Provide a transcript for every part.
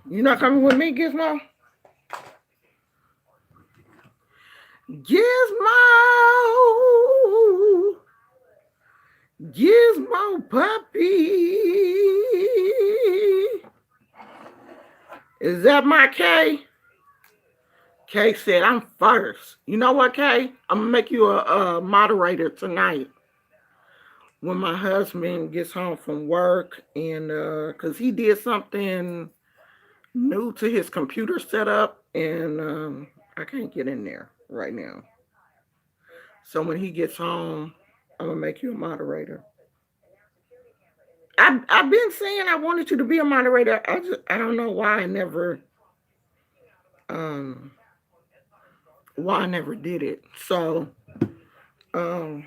You not coming with me, Gizmo? Gizmo! Gizmo puppy! Is that my K? Kay said, I'm first. You know what, Kay? I'm going to make you a moderator tonight when my husband gets home from work. And because he did something new to his computer setup, and I can't get in there right now. So when he gets home, I'm going to make you a moderator. I've been saying I wanted you to be a moderator. I don't know um why I never did it. So um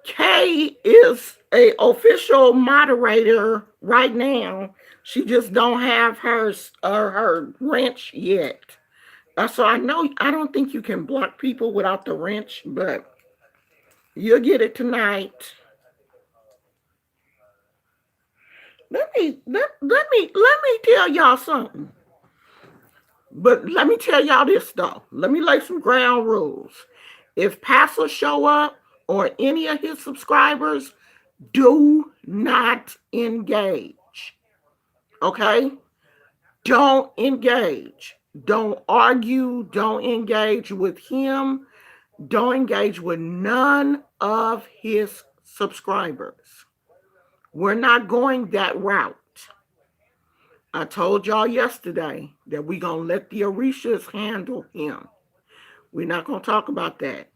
Kay is a official moderator right now. She just don't have her wrench yet. So I know I don't think you can block people without the wrench, but you'll get it tonight. Let me tell y'all something. But let me tell y'all this though. Let me lay some ground rules. If Pastor show up or any of his subscribers, do not engage. Okay? Don't engage. Don't argue. Don't engage with him. Don't engage with none of his subscribers. We're not going that route. I told y'all yesterday that we're going to let the Orishas handle him. We're not going to talk about that.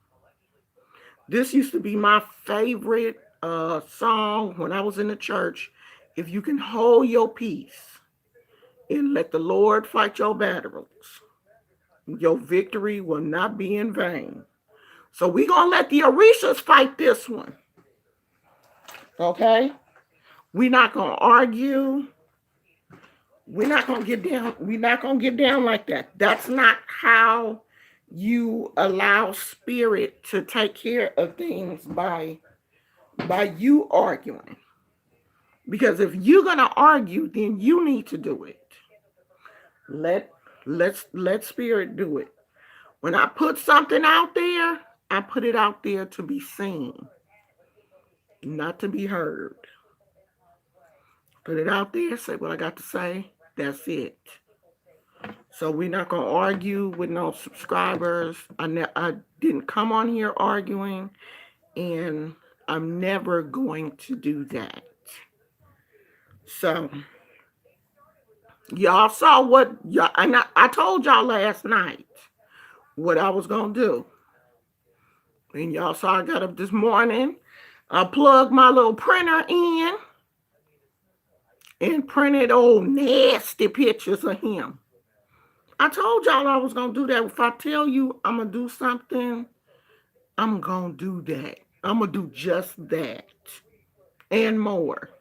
This used to be my favorite song when I was in the church. If you can hold your peace and let the Lord fight your battles, your victory will not be in vain. So we're going to let the Orishas fight this one. Okay? We're not going to argue. We're not going to get down. We're not going to get down like that. That's not how you allow spirit to take care of things by you arguing. Because if you're gonna argue, then you need to do it. Let let spirit do it. When I put something out there, I put it out there to be seen, not to be heard. Put it out there, say what I got to say. That's it. So we're not gonna argue with no subscribers. I didn't come on here arguing, and I'm never going to do that. So y'all saw what y'all, and I told y'all last night what I was gonna do. And y'all saw I got up this morning. I plugged my little printer in and printed old nasty pictures of him. I told y'all I was gonna do that. If I tell you I'm gonna do something, I'm gonna do that. I'm gonna do just that and more.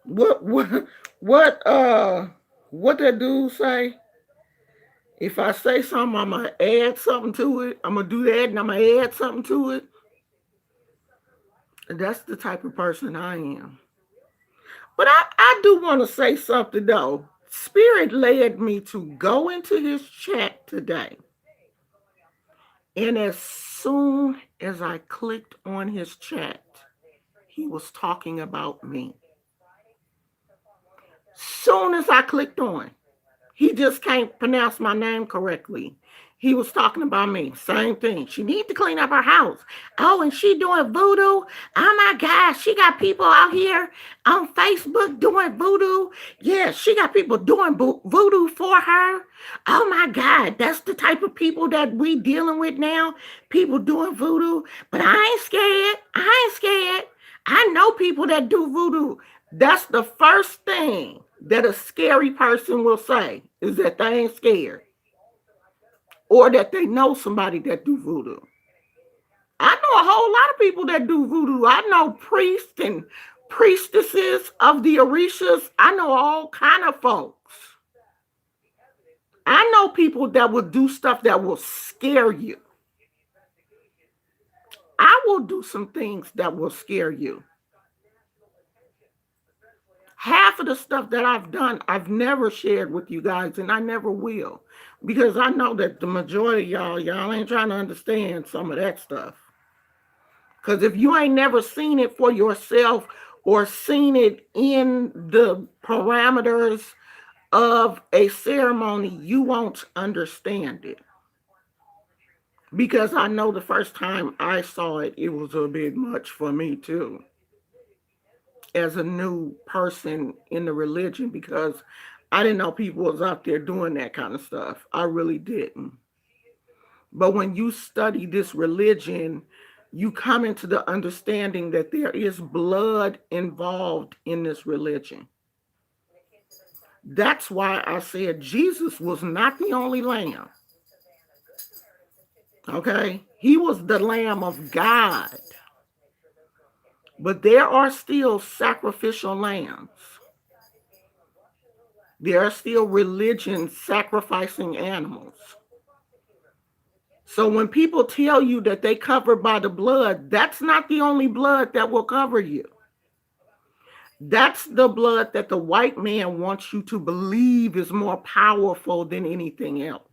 What what what that dude say? If I say something, I'm gonna add something to it. I'm gonna do that, and I'm gonna add something to it. That's the type of person I am. But I do want to say something though. Spirit led me to go into his chat today, and as soon as I clicked on his chat, he was talking about me. Soon as I clicked on, he just can't pronounce my name correctly. He was talking about me. Same thing. She needs to clean up her house. Oh, and she doing voodoo. Oh my gosh, she got people out here on Facebook doing voodoo. Yeah, she got people doing voodoo for her. Oh my God, that's the type of people that we dealing with now. People doing voodoo. But I ain't scared. I ain't scared. I know people that do voodoo. That's the first thing that a scary person will say is that they ain't scared or that they know somebody that do voodoo. I know a whole lot of people that do voodoo. I know priests and priestesses of the Orishas. I know all kind of folks. I know people that will do stuff that will scare you. I will do some things that will scare you. half of the stuff that I've done, I've never shared with you guys, and I never will. Because I know that the majority of y'all ain't trying to understand some of that stuff. Because if you ain't never seen it for yourself or seen it in the parameters of a ceremony, you won't understand it. Because I know the first time I saw it, it was a bit much for me too, as a new person in the religion, because I didn't know people was out there doing that kind of stuff. I really didn't. But when you study this religion, you come into the understanding that there is blood involved in this religion. That's why I said Jesus was not the only lamb. Okay? He was the Lamb of God. But there are still sacrificial lambs. There are still religions sacrificing animals. So when people tell you that they covered by the blood, that's not the only blood that will cover you. That's the blood that the white man wants you to believe is more powerful than anything else.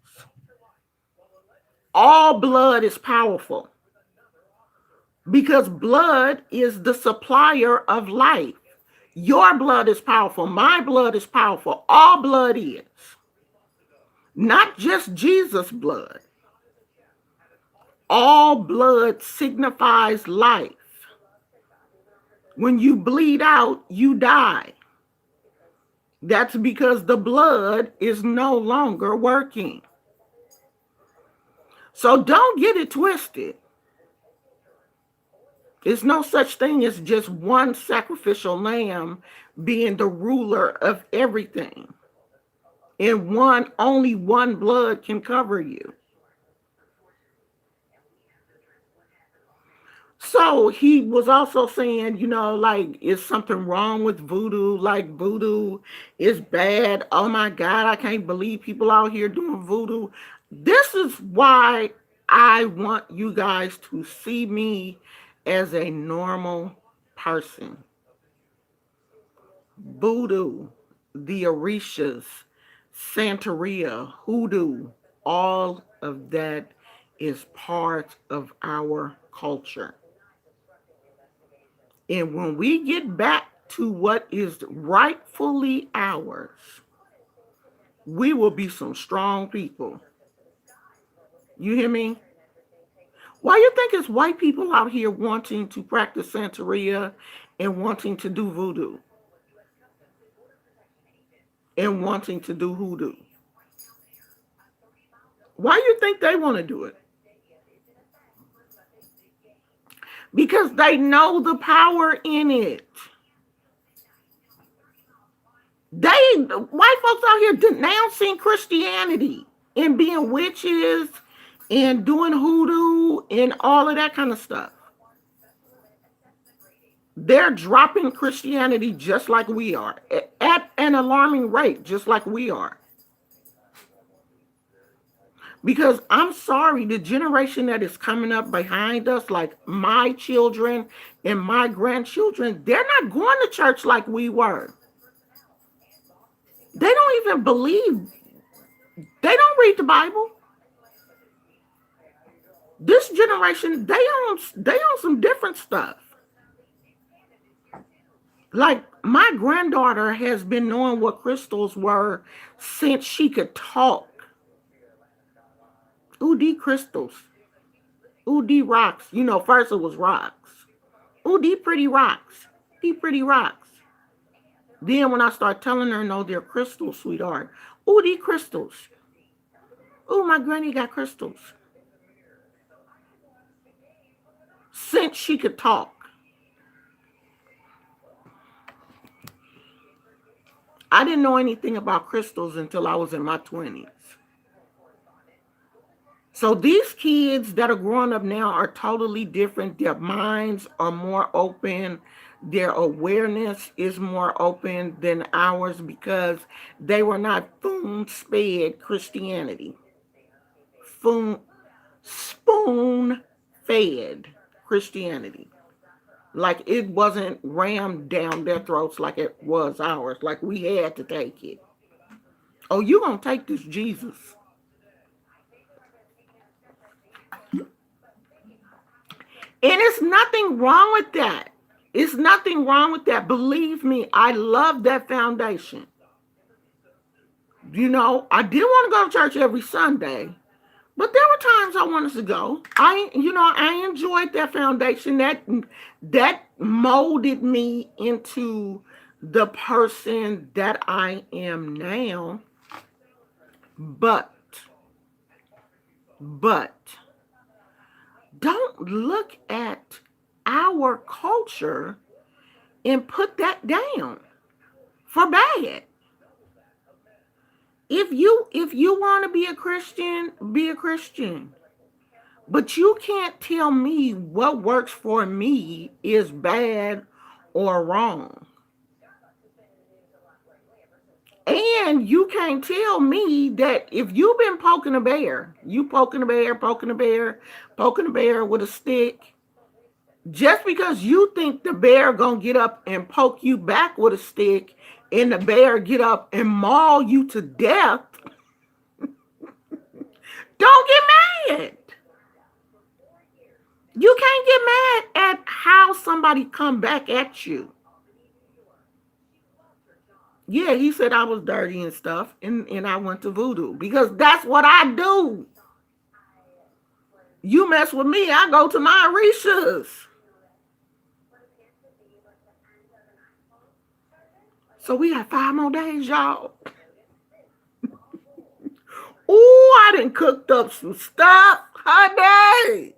All blood is powerful because blood is the supplier of life. Your blood is powerful. My blood is powerful. All blood is. Not just Jesus' blood. All blood signifies life. When you bleed out, you die. That's because the blood is no longer working. So don't get it twisted. There's no such thing as just one sacrificial lamb being the ruler of everything. And only one blood can cover you. So he was also saying, like, is something wrong with voodoo? Like, voodoo is bad. Oh my God, I can't believe people out here doing voodoo. This is why I want you guys to see me as a normal person. Voodoo, the Orishas, Santeria, hoodoo, all of that is part of our culture. And when we get back to what is rightfully ours, we will be some strong people. You hear me? Why you think it's white people out here wanting to practice Santeria and wanting to do voodoo and wanting to do hoodoo? Why you think they want to do it? Because they know the power in it. White folks out here denouncing Christianity and being witches and doing hoodoo and all of that kind of stuff. They're dropping Christianity just like we are, at an alarming rate, just like we are. Because I'm sorry, the generation that is coming up behind us, like my children and my grandchildren, they're not going to church like we were. They don't even believe. They don't read the Bible. This generation, they own some different stuff. Like my granddaughter has been knowing what crystals were since she could talk. Ooh, D crystals. Ooh, D rocks. First it was rocks. Ooh, D pretty rocks. D pretty rocks. Then when I start telling her, no, they're crystals, sweetheart. Ooh, D crystals. Ooh, my granny got crystals. Since she could talk. I didn't know anything about crystals until I was in my 20s. So these kids that are growing up now are totally different. Their minds are more open. Their awareness is more open than ours because they were not spoon-fed Christianity. Spoon-fed Christianity. Like it wasn't rammed down their throats like it was ours. Like we had to take it. Oh, you gonna take this Jesus. And it's nothing wrong with that. It's nothing wrong with that. Believe me, I love that foundation. I did want to go to church every Sunday, but there were times I wanted to go. I enjoyed that foundation. That molded me into the person that I am now. But but don't look at our culture and put that down for bad. If you want to be a Christian, be a Christian. But you can't tell me what works for me is bad or wrong. And you can't tell me that if you've been poking a bear, you poking a bear, poking a bear, poking a bear with a stick, just because you think the bear gonna get up and poke you back with a stick and the bear get up and maul you to death, don't get mad. You can't get mad at how somebody come back at you. Yeah, he said I was dirty and stuff, and I went to voodoo because that's what I do. You mess with me, I go to my Orishas. So we got 5 more days, y'all. Ooh, I done cooked up some stuff, honey.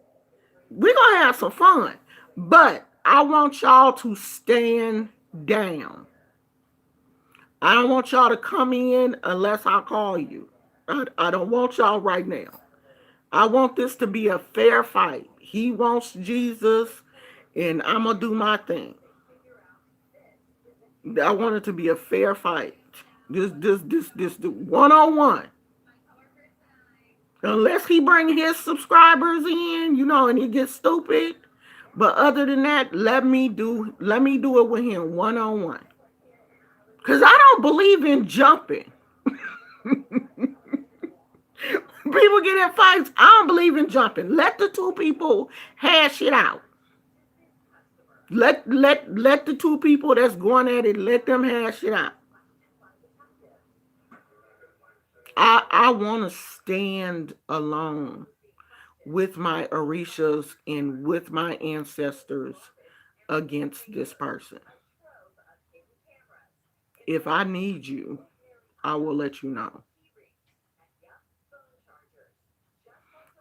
We're gonna have some fun. But I want y'all to stand down. I don't want y'all to come in unless I call you. I don't want y'all right now. I want this to be a fair fight. He wants Jesus, and I'm gonna do my thing. I want it to be a fair fight. This 1-on-1. Unless he bring his subscribers in, and he gets stupid. But other than that, let me do it with him 1-on-1. Cause I don't believe in jumping. People get in fights. I don't believe in jumping. Let the two people hash it out. Let the two people that's going at it, let them hash it out. I want to stand alone with my Orishas and with my ancestors against this person. If I need you, I will let you know.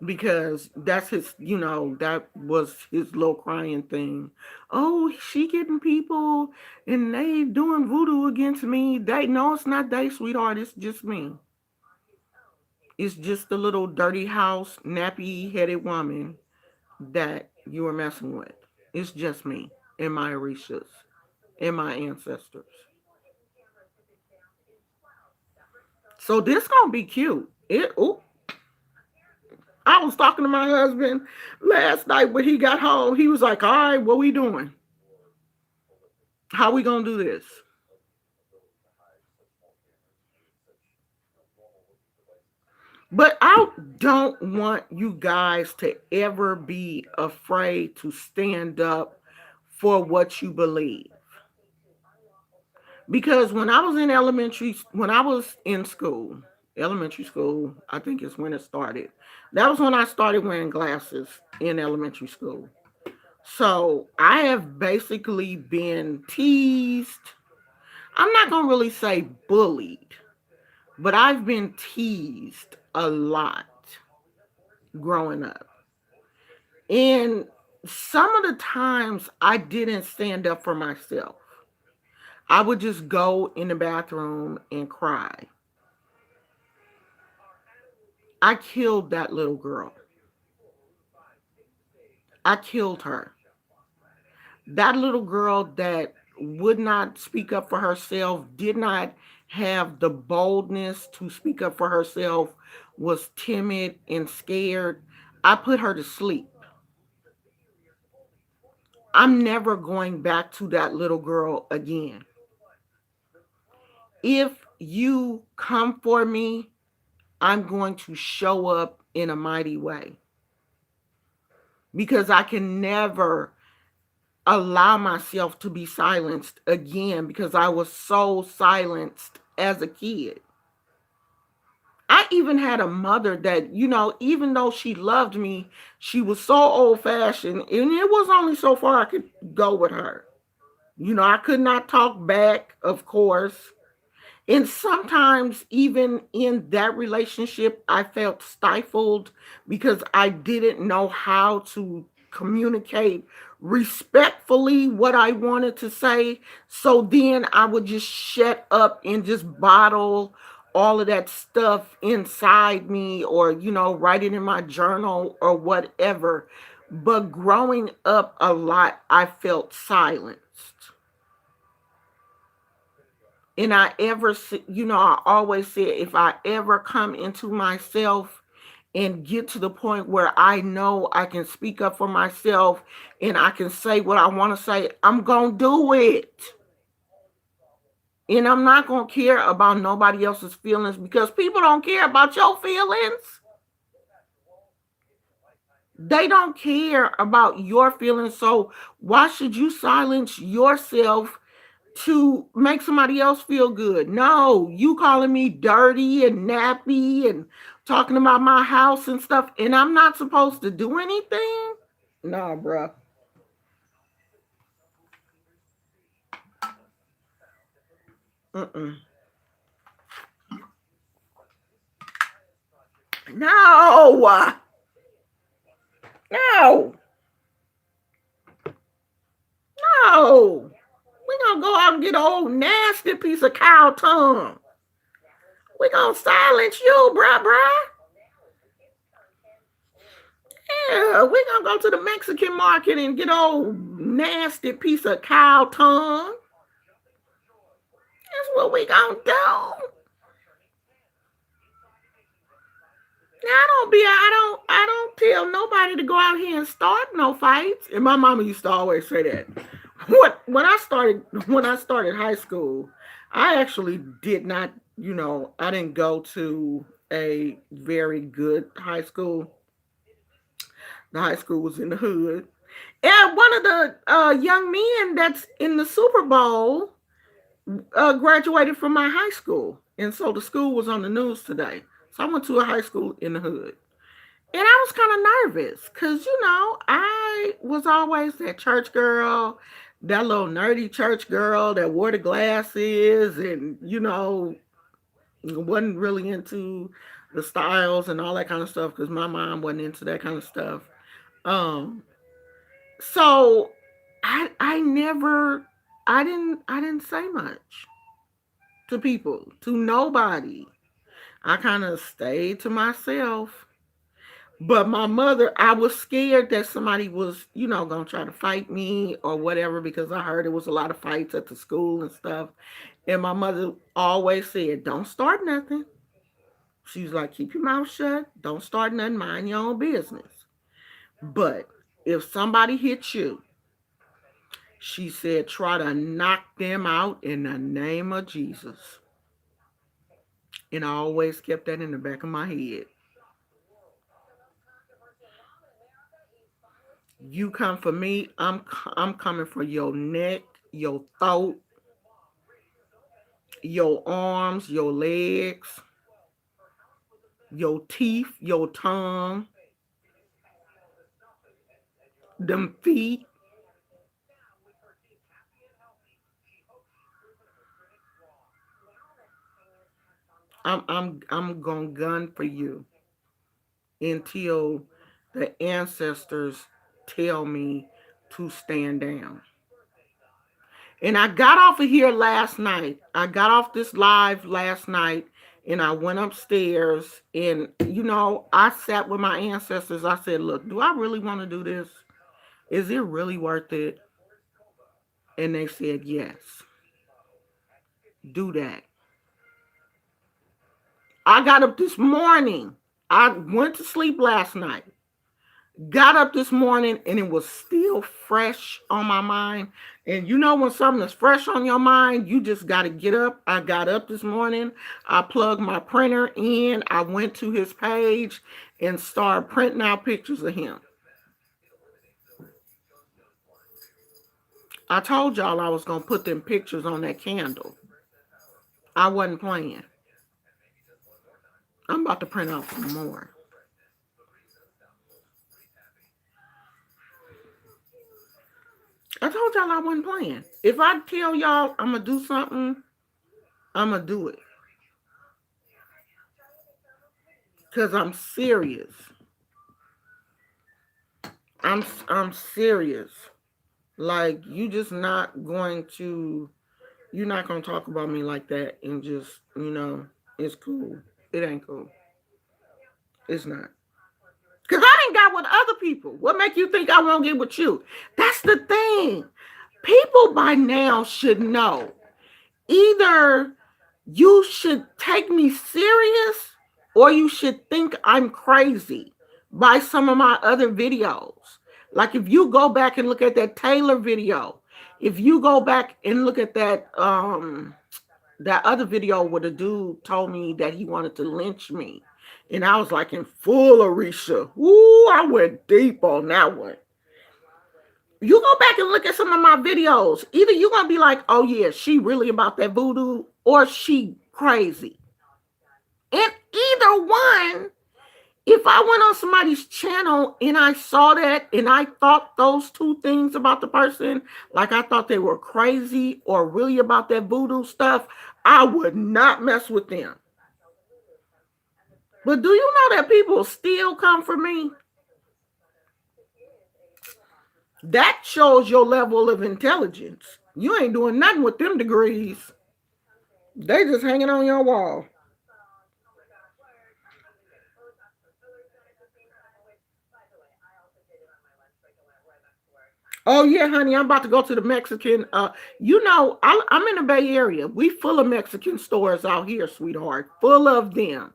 Because that's that was his little crying thing. Oh, she getting people and they doing voodoo against me. They no, it's not they, sweetheart. It's just me. It's just the little dirty house, nappy headed woman that you were messing with. It's just me and my Orishas and my ancestors. So this gonna be cute. I was talking to my husband last night when he got home. He was like, "All right, what we doing? How we gonna do this?" But I don't want you guys to ever be afraid to stand up for what you believe. Because when I was in school, elementary school, I think is when it started. That was when I started wearing glasses in elementary school. So I have basically been teased. I'm not going to really say bullied, but I've been teased a lot growing up. And some of the times I didn't stand up for myself. I would just go in the bathroom and cry. I killed that little girl. I killed her. That little girl that would not speak up for herself, did not have the boldness to speak up for herself, was timid and scared. I put her to sleep. I'm never going back to that little girl again. If you come for me, I'm going to show up in a mighty way because I can never allow myself to be silenced again because I was so silenced as a kid. I even had a mother that, even though she loved me, she was so old fashioned, and it was only so far I could go with her. I could not talk back, of course. And sometimes, even in that relationship, I felt stifled because I didn't know how to communicate respectfully what I wanted to say. So then I would just shut up and just bottle all of that stuff inside me, or, write it in my journal or whatever. But growing up a lot, I felt silenced. And I always said, if I ever come into myself and get to the point where I know I can speak up for myself and I can say what I want to say, I'm going to do it. And I'm not going to care about nobody else's feelings because people don't care about your feelings. They don't care about your feelings. So why should you silence yourself to make somebody else feel good? No, you calling me dirty and nappy and talking about my house and stuff, and I'm not supposed to do anything? No, bruh. Mm-mm. No, no, no. We gonna go out and get an old nasty piece of cow tongue. We gonna silence you, bruh. Yeah, we gonna go to the Mexican market and get an old nasty piece of cow tongue. That's what we gonna do. Now, I don't tell nobody to go out here and start no fights. And my mama used to always say that. When I started high school, I actually did not, I didn't go to a very good high school. The high school was in the hood. And one of the young men that's in the Super Bowl graduated from my high school. And so the school was on the news today. So I went to a high school in the hood. And I was kind of nervous because, I was always that church girl, that little nerdy church girl that wore the glasses and, wasn't really into the styles and all that kind of stuff because my mom wasn't into that kind of stuff. Um, so I never, I didn't say much to people, to nobody. I kind of stayed to myself. But my mother, I was scared that somebody was, gonna try to fight me or whatever because I heard there was a lot of fights at the school and stuff. And my mother always said, "Don't start nothing." She was like, "Keep your mouth shut. Don't start nothing. Mind your own business." But if somebody hits you, she said, try to knock them out in the name of Jesus. And I always kept that in the back of my head. You come for me, I'm coming for your neck, your throat, your arms, your legs, your teeth, your tongue, them feet. I'm gonna gun for you until the ancestors tell me to stand down. And I got off of here last night. I got off this live last night and I went upstairs and, I sat with my ancestors. I said, look, do I really want to do this? Is it really worth it? And they said, yes, do that. I got up this morning. I went to sleep last night. Got up this morning and it was still fresh on my mind. And you know when something is fresh on your mind, you just got to get up. I got up this morning. I plugged my printer in. I went to his page and started printing out pictures of him. I told y'all I was going to put them pictures on that candle. I wasn't playing. I'm about to print out some more. I told y'all I wasn't playing. If I tell y'all I'm going to do something, I'm going to do it. Because I'm serious. I'm serious. Like you just not going to you're not gonna talk about me like that and just, it's cool. It ain't cool. It's not. Cause I ain't got with other people. What make you think I won't get with you? That's the thing. People by now should know. Either you should take me serious or you should think I'm crazy by some of my other videos. Like if you go back and look at that Taylor video, if you go back and look at that other video where the dude told me that he wanted to lynch me. And I was like in full Arisha. Ooh, I went deep on that one. You go back and look at some of my videos. Either you're going to be like, oh yeah, she really about that voodoo, or she crazy. And either one, if I went on somebody's channel and I saw that and I thought those two things about the person, like I thought they were crazy or really about that voodoo stuff, I would not mess with them. But do you know that people still come for me? That shows your level of intelligence. You ain't doing nothing with them degrees. They just hanging on your wall. Oh yeah, honey, I'm about to go to the Mexican. I'm in the Bay Area. We full of Mexican stores out here, sweetheart. Full of them.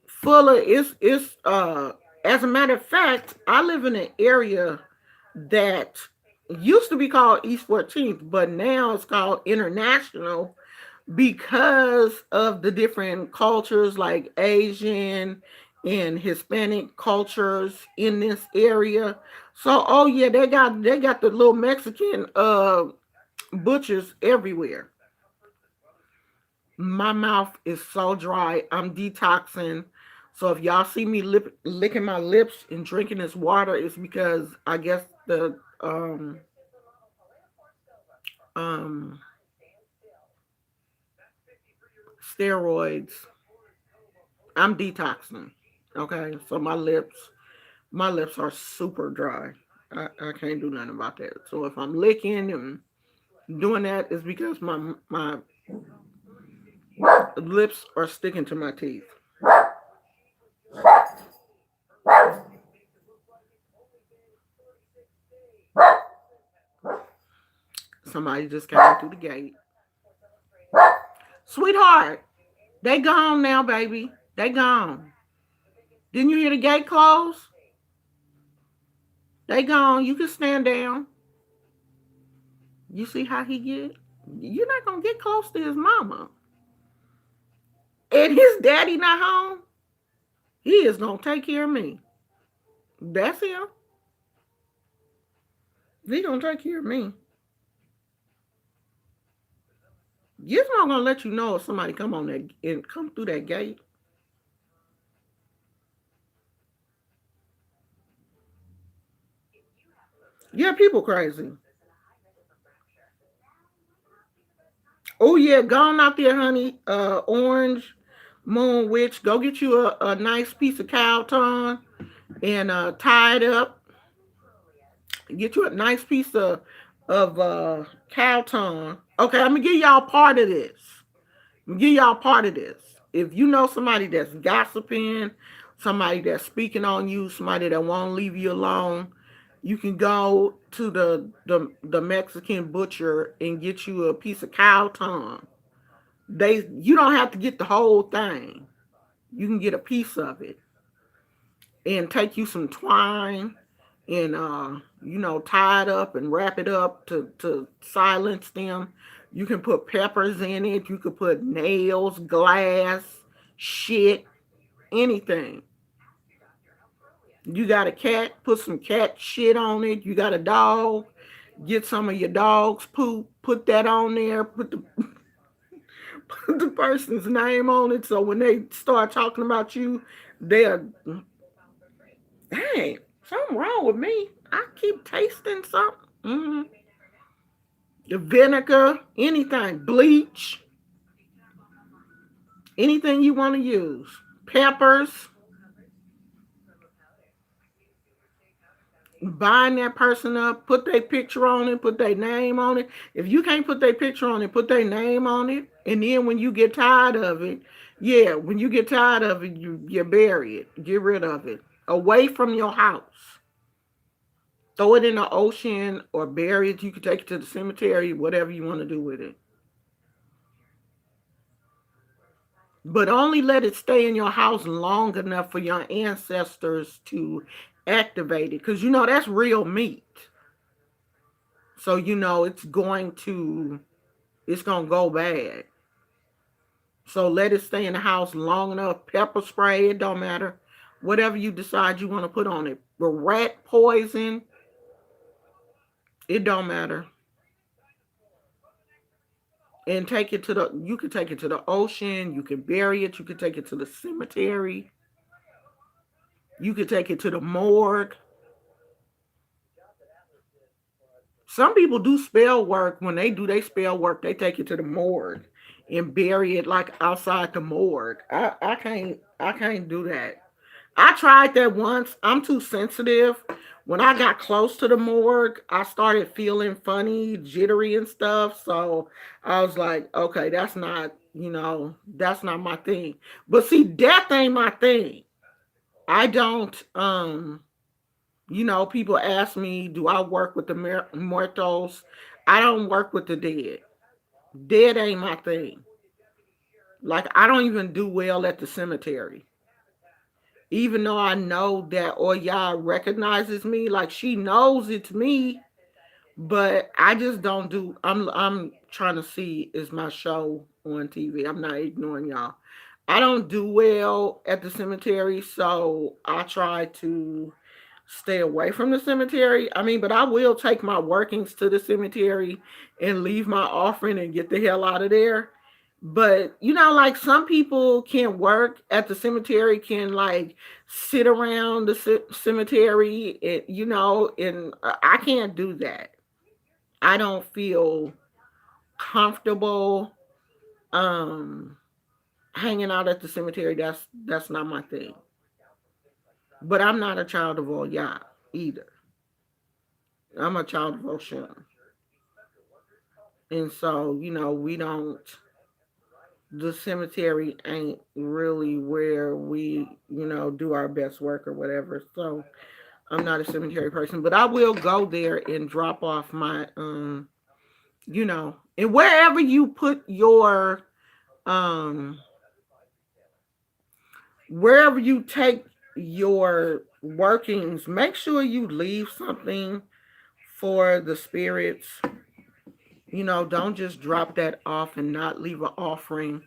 Full of it's. As a matter of fact, I live in an area that used to be called East 14th, but now it's called International because of the different cultures like Asian and Hispanic cultures in this area. So oh yeah, they got the little Mexican butchers everywhere. My mouth is so dry. I'm detoxing. So if y'all see me licking my lips and drinking this water, it's because I guess the um steroids. I'm detoxing. Okay, so my lips are super dry. I can't do nothing about that. So if I'm licking and doing that, it's because my lips are sticking to my teeth. Somebody just came through the gate. Sweetheart, they gone now, baby. They gone. Didn't you hear the gate close? They gone. You can stand down. You see how he get? You're not gonna get close to his mama. And his daddy not home. He is gonna take care of me. That's him. He gonna take care of me. Gizmo gonna let you know if somebody come on that and come through that gate. Yeah, people crazy. Oh yeah, gone out there, honey. Orange Moon Witch. Go get you a nice piece of cow tongue and tie it up. Get you a nice piece of cow tongue. Okay, I'm gonna give y'all part of this. I'm gonna give y'all part of this. If you know somebody that's gossiping, somebody that's speaking on you, somebody that won't leave you alone, you can go to the Mexican butcher and get you a piece of cow tongue. You don't have to get the whole thing. You can get a piece of it. and take you some twine and tie it up and wrap it up to silence them. You can put peppers in it. You could put nails, glass, shit, anything. You got a cat, put some cat shit on it. You got a dog, get some of your dog's poop, put that on there, put the person's name on it, so when they start talking about you, they're, dang, something wrong with me. I keep tasting something. The vinegar, anything, bleach, anything you want to use, peppers, bind that person up, put their picture on it, put their name on it. If you can't put their picture on it, put their name on it. And then when you get tired of it, yeah, when you get tired of it, you bury it, get rid of it, away from your house. Throw it in the ocean or bury it. You can take it to the cemetery, whatever you want to do with it. But only let it stay in your house long enough for your ancestors to activate it. Because that's real meat. So it's going to go bad. So let it stay in the house long enough. Pepper spray, it don't matter. Whatever you decide you want to put on it. But rat poison, it don't matter. And you can take it to the ocean, you can bury it, you can take it to the cemetery, you can take it to the morgue. Some people do spell work. When they do their spell work, they take it to the morgue and bury it like outside the morgue. I can't do that. I tried that once. I'm too sensitive. When I got close to the morgue, I started feeling funny, jittery and stuff. So I was like, okay, that's not my thing. But see, death ain't my thing. I don't people ask me, do I work with the mortals? I don't work with the dead. Dead ain't my thing. Like, I don't even do well at the cemetery. Even though I know that Oya recognizes me, like she knows it's me, but I just don't do. I'm trying to see is my show on TV. I'm not ignoring y'all. I don't do well at the cemetery, so I try to stay away from the cemetery. I mean, but I will take my workings to the cemetery and leave my offering and get the hell out of there. But like some people can work at the cemetery, can like sit around the cemetery, and I can't do that. I don't feel comfortable um hanging out at the cemetery. That's not my thing. But I'm not a child of all Yah either. I'm a child of Oshun. And so, we don't, the cemetery ain't really where we, do our best work or whatever. So I'm not a cemetery person, but I will go there and drop off my, and wherever you put um, wherever you take your workings, make sure you leave something for the spirits. Don't just drop that off and not leave an offering.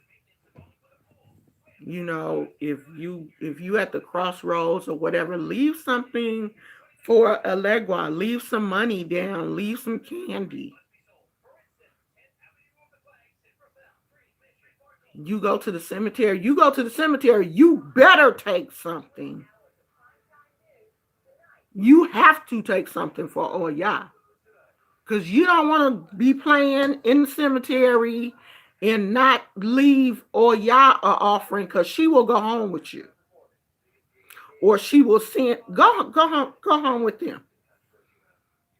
If you at the crossroads or whatever, leave something for a legua, leave some money down, leave some candy. You go to the cemetery, you better take something. You have to take something for Oya. Because you don't want to be playing in the cemetery and not leave Oya a offering, because she will go home with you. Or she will send, go home with them.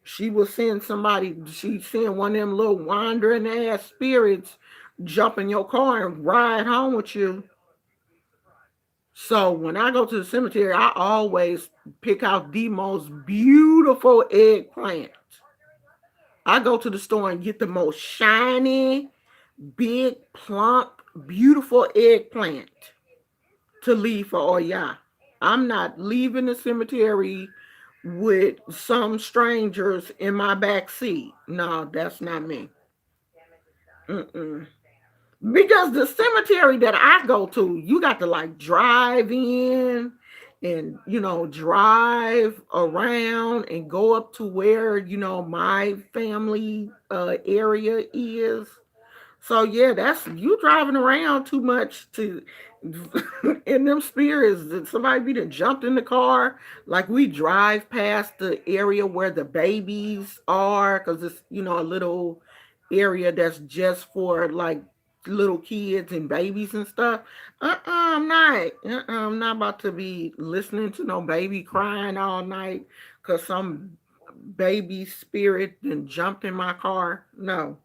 She will send somebody, she send one of them little wandering ass spirits, jump in your car and ride home with you. So when I go to the cemetery, I always pick out the most beautiful eggplant. I go to the store and get the most shiny, big, plump, beautiful eggplant to leave for Oya. I'm not leaving the cemetery with some strangers in my back seat. No, that's not me. Mm-mm. Because the cemetery that I go to, you got to like drive in and, drive around and go up to where, my family area is. So yeah, that's you driving around too much to in them spirits. That somebody be done jumped in the car. Like we drive past the area where the babies are, because it's a little area that's just for like little kids and babies and stuff. I'm not. I'm not about to be listening to no baby crying all night because some baby spirit then jumped in my car. No.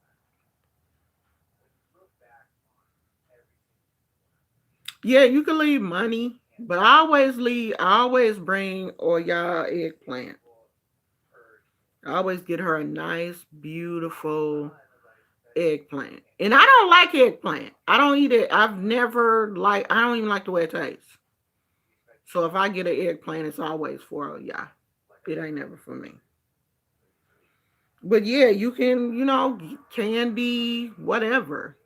Yeah, you can leave money, but I always bring or y'all eggplant. I always get her a nice, beautiful eggplant. And I don't like eggplant. I don't eat it. I don't even like the way it tastes. So if I get an eggplant, it's always for y'all. It ain't never for me. But yeah, you can, candy, whatever.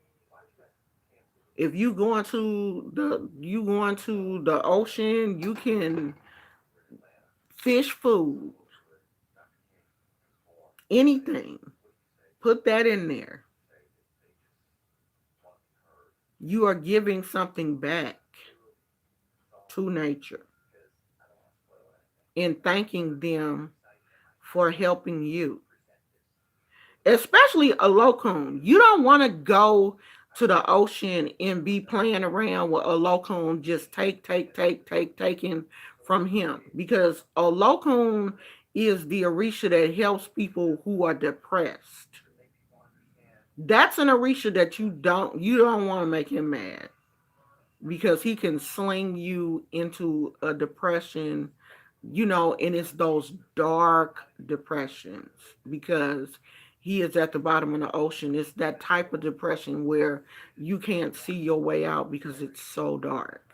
If you going to the ocean, you can fish food, anything. Put that in there. You are giving something back to nature and thanking them for helping you. Especially a locoon. You don't want to go to the ocean and be playing around with a locoon, just taking from him. Because a locoon is the Orisha that helps people who are depressed. That's an Orisha that you don't want to make him mad, because he can sling you into a depression, and it's those dark depressions, because he is at the bottom of the ocean. It's that type of depression where you can't see your way out because it's so dark.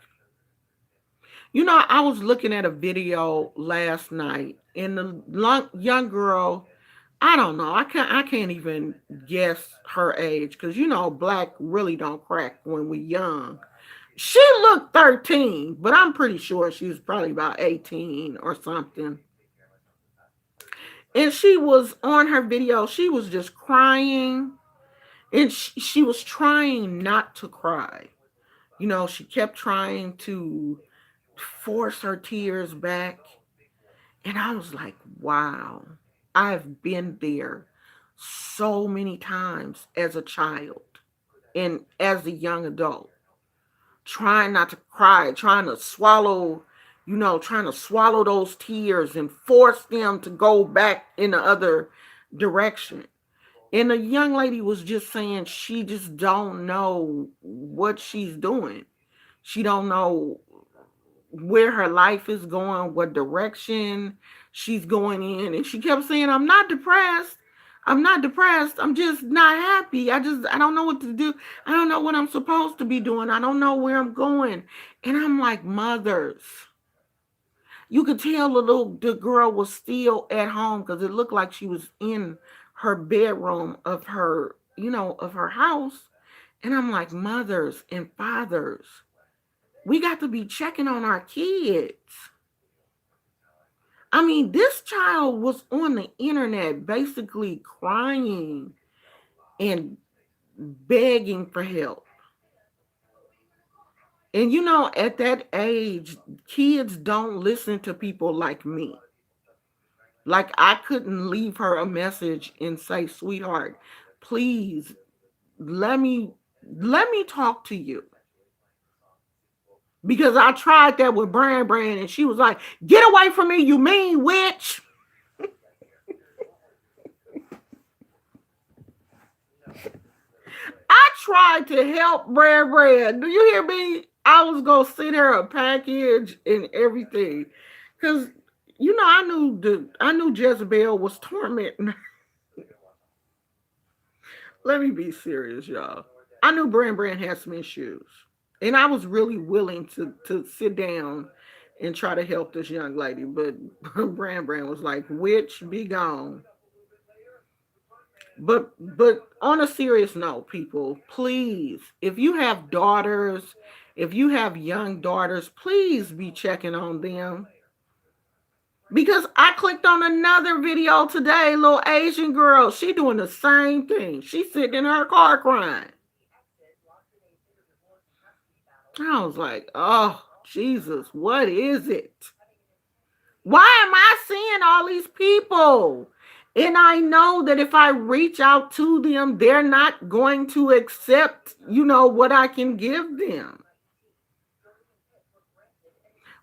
I was looking at a video last night, and the young girl, I don't know, I can't even guess her age, because black really don't crack when we young. She looked 13, but I'm pretty sure she was probably about 18 or something. And she was on her video, she was just crying, and she was trying not to cry. She kept trying to force her tears back. And I was like, wow, I've been there so many times as a child and as a young adult, trying not to cry, trying to swallow those tears and force them to go back in the other direction. And the young lady was just saying she just don't know what she's doing. She don't know where her life is going, what direction she's going in. And she kept saying, I'm not depressed. I'm not depressed. I'm just not happy. I don't know what to do. I don't know what I'm supposed to be doing. I don't know where I'm going. And I'm like, mothers, you could tell the girl was still at home, because it looked like she was in her bedroom of her house. And I'm like, mothers and fathers, we got to be checking on our kids. I mean, this child was on the internet basically crying and begging for help. And at that age, kids don't listen to people like me. Like, I couldn't leave her a message and say, sweetheart, please let me talk to you. Because I tried that with Brand, and she was like, get away from me, you mean witch. I tried to help Brand. Do you hear me? I was gonna send her a package and everything, because I knew Jezebel was tormenting. Let me be serious, y'all. I knew Brand had some issues, and I was really willing to sit down and try to help this young lady. But Brand was like, "Witch, be gone." But on a serious note, people, please, if you have daughters, if you have young daughters, please be checking on them. Because I clicked on another video today, little Asian girl, she doing the same thing. She's sitting in her car crying. I was like, oh, Jesus, what is it? Why am I seeing all these people? And I know that if I reach out to them, they're not going to accept, what I can give them.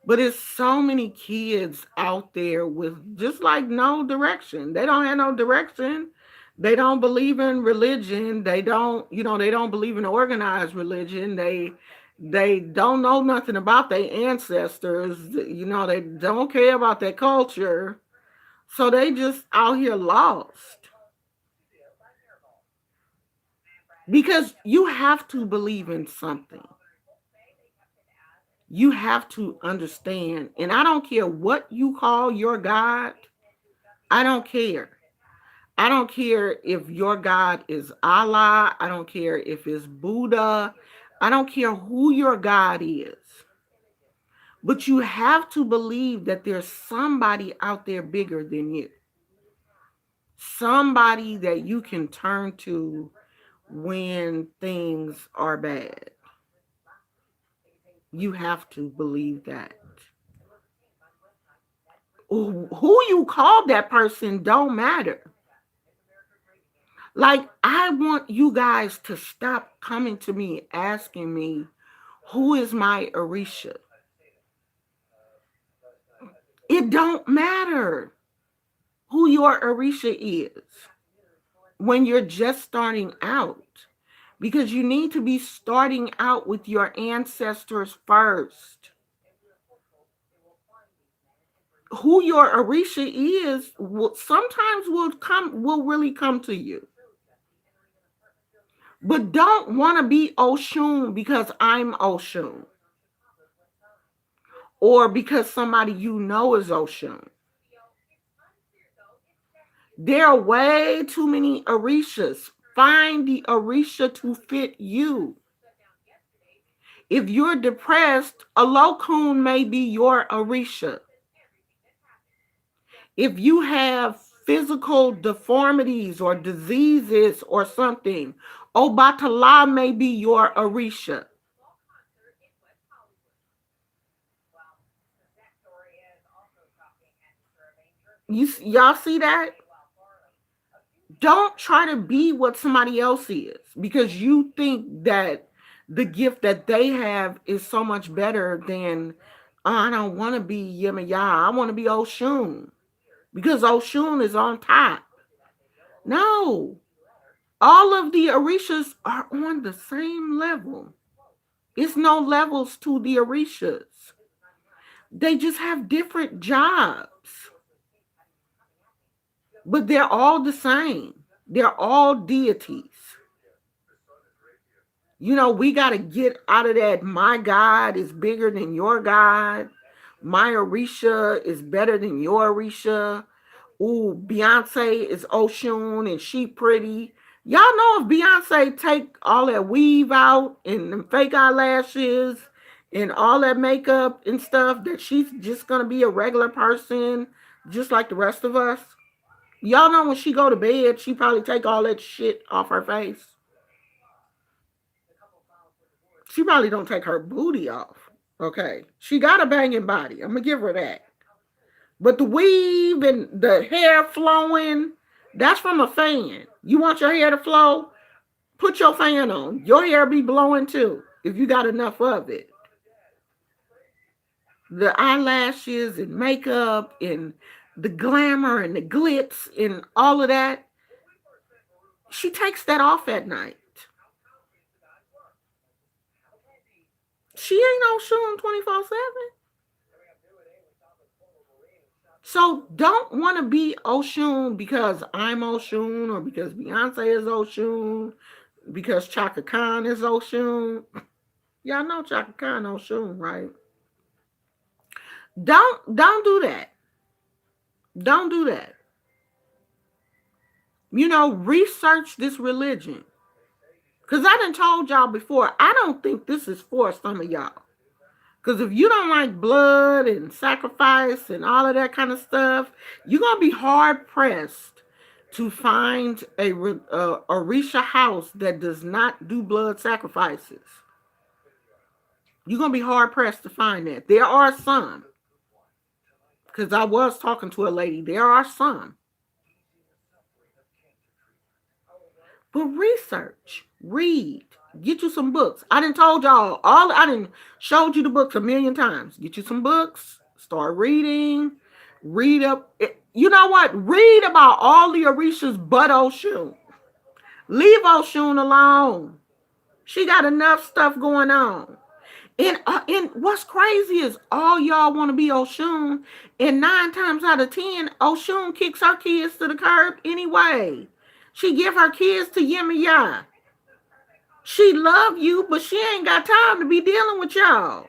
But it's so many kids out there with just like no direction. They don't have no direction. They don't believe in religion. They don't believe in organized religion. They don't know nothing about their ancestors. They don't care about their culture. So they just out here lost. Because you have to believe in something. You have to understand. And I don't care what you call your God. I don't care. I don't care if your God is Allah. I don't care if it's Buddha. I don't care who your God is. But you have to believe that there's somebody out there bigger than you. Somebody that you can turn to when things are bad. You have to believe that. Who you call that person don't matter. Like, I want you guys to stop coming to me asking me, who is my Orisha? It don't matter who your Orisha is when you're just starting out. Because you need to be starting out with your ancestors first. Who your Orisha is sometimes will really come to you. But don't want to be Oshun because I'm Oshun. Or because somebody you know is Oshun. There are way too many Orishas. Find the Orisha to fit you. If you're depressed, a Olokun may be your Orisha. If you have physical deformities or diseases or something, Obatala may be your Orisha. Y'all see that? Don't try to be what somebody else is because you think that the gift that they have is so much better than, oh, I don't want to be Yemaya. I want to be Oshun because Oshun is on top. No, all of the Orishas are on the same level. It's no levels to the Orishas. They just have different jobs. But they're all the same. They're all deities. We got to get out of that. My God is bigger than your God. My Orisha is better than your Orisha. Ooh, Beyonce is Oshun and she pretty. Y'all know if Beyonce take all that weave out and them fake eyelashes and all that makeup and stuff, that she's just going to be a regular person just like the rest of us. Y'all know when she go to bed, she probably take all that shit off her face. She probably don't take her booty off. Okay. She got a banging body. I'm going to give her that. But the weave and the hair flowing, that's from a fan. You want your hair to flow? Put your fan on. Your hair be blowing too, if you got enough of it. The eyelashes and makeup and the glamour and the glitz and all of that, she takes that off at night. She ain't no Oshun 24/7. So don't want to be Oshun because I'm Oshun or because Beyonce is Oshun, because Chaka Khan is Oshun. Y'all know Chaka Khan Oshun, right? Don't do that. Don't do that. Research this religion. Because I done told y'all before, I don't think this is for some of y'all. Because if you don't like blood and sacrifice and all of that kind of stuff, you're going to be hard pressed to find a Orisha house that does not do blood sacrifices. You're going to be hard pressed to find that. There are some. Because I was talking to a lady. There are some. But research, read, get you some books. I done told y'all I done showed you the books a million times. Get you some books, start reading, read up. You know what? Read about all the Orishas but Oshun. Leave Oshun alone. She got enough stuff going on. And what's crazy is all y'all want to be Oshun, and 9 times out of 10, Oshun kicks her kids to the curb anyway. She give her kids to Yemiya. She love you, but she ain't got time to be dealing with y'all.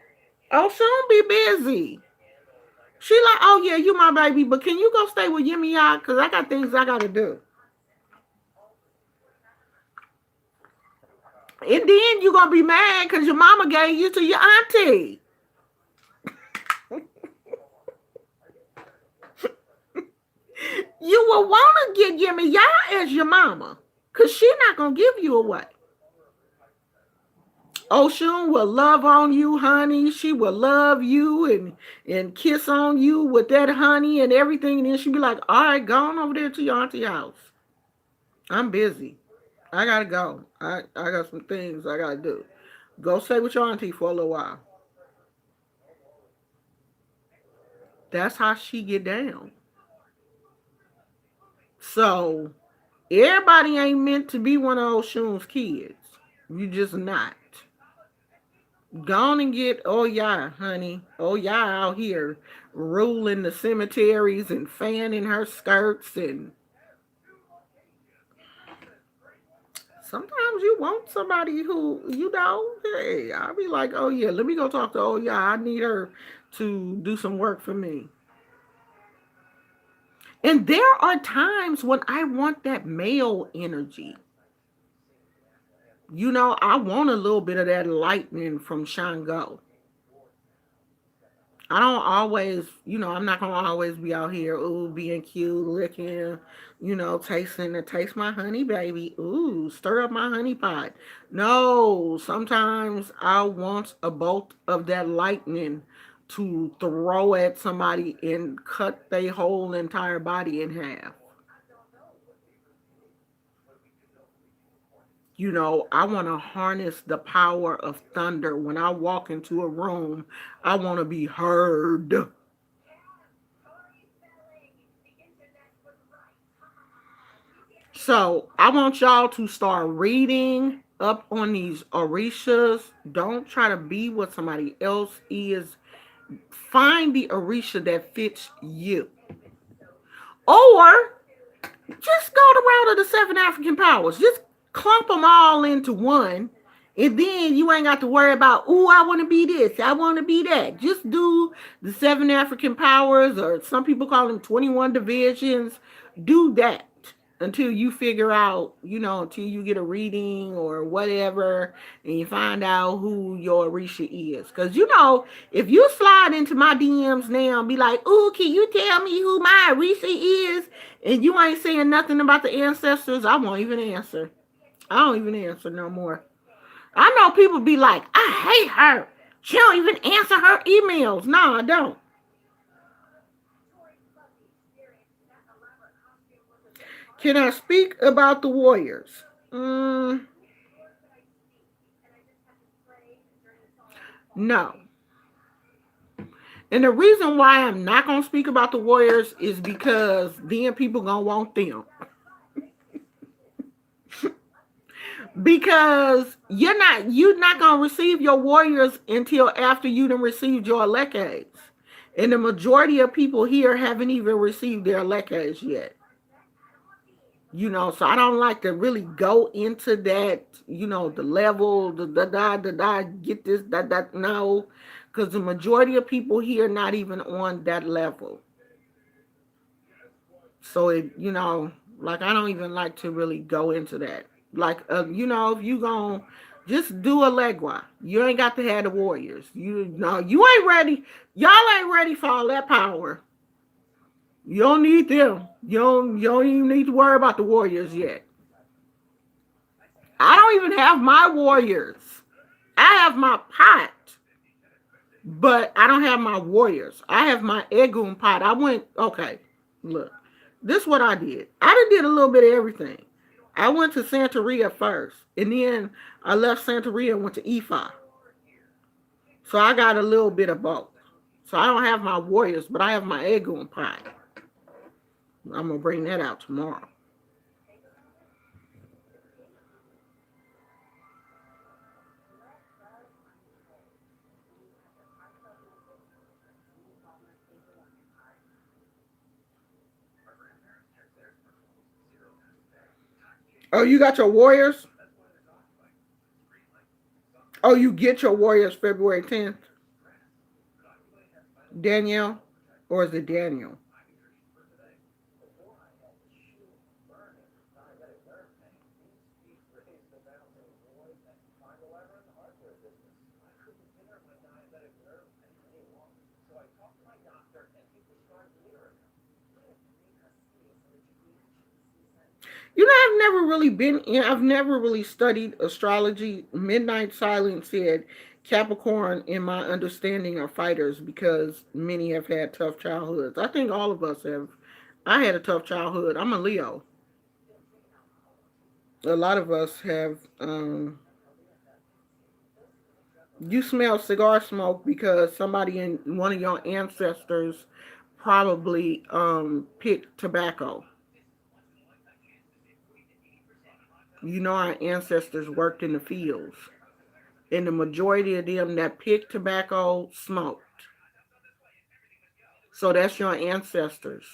Oshun be busy. She like, oh yeah, you my baby, but can you go stay with Yemiya? Because I got things I got to do. And then you going to be mad because your mama gave you to your auntie. You will want to get Yemiya as your mama because she not going to give you away. Oshun will love on you, honey. She will love you and kiss on you with that honey and everything. And then she'll be like, all right, go on over there to your auntie house. I'm busy. I got to go. I got some things I got to do. Go stay with your auntie for a little while. That's how she get down. So, everybody ain't meant to be one of Oshun's kids. You just not. Go on and get yeah, honey. Yeah, out here ruling the cemeteries and fanning her skirts. And sometimes you want somebody who, hey, I'll be like, oh yeah, let me go talk to yeah, I need her to do some work for me. And there are times when I want that male energy. I want a little bit of that lightning from Shango. I don't always, I'm not going to always be out here, being cute, licking, tasting and taste my honey, baby. Ooh, stir up my honey pot. No, sometimes I want a bolt of that lightning to throw at somebody and cut their whole entire body in half. I want to harness the power of thunder. When I walk into a room, I want to be heard. So I want y'all to start reading up on these Orishas. Don't try to be what somebody else is. Find the Orisha that fits you. Or just go the route of the 7 African powers. Just clump them all into one. And then you ain't got to worry about, I want to be this, I want to be that. Just do the 7 African powers, or some people call them 21 divisions. Do that until you figure out, until you get a reading or whatever, and you find out who your Orisha is. Because, if you slide into my DMs now and be like, can you tell me who my Orisha is? And you ain't saying nothing about the ancestors, I won't even answer. I don't even answer no more. I know people be like, I hate her. She don't even answer her emails. No, I don't. Can I speak about the Warriors? No. And the reason why I'm not going to speak about the Warriors is because then people going to want them. Because you're not going to receive your Warriors until after you done received your Elekes. And the majority of people here haven't even received their Elekes yet. So I don't like to really go into that, the level, get this, that, no. because the majority of people here not even on that level. So like I don't even like to really go into that. Like if you gon' just do a legua, you ain't got to have the warriors. You ain't ready. Y'all ain't ready for all that power. You don't need them. You don't even need to worry about the warriors yet. I don't even have my warriors. I have my pot, but I don't have my warriors. I have my Egun pot. Okay, look, this is what I did. I did a little bit of everything. I went to Santeria first, and then I left Santeria and went to Ifa. So I got a little bit of both. So I don't have my warriors, but I have my Egun pot. I'm going to bring that out tomorrow. Oh, you got your warriors? Oh, you get your warriors February 10th? Danielle? Or is it Daniel? I've never really I've never really studied astrology. Midnight Silence said Capricorn, in my understanding, are fighters because many have had tough childhoods. I think all of us have. I had a tough childhood. I'm a Leo. A lot of us have. You smell cigar smoke because somebody in one of your ancestors probably picked tobacco. Our ancestors worked in the fields, and the majority of them that picked tobacco smoked. So that's your ancestors.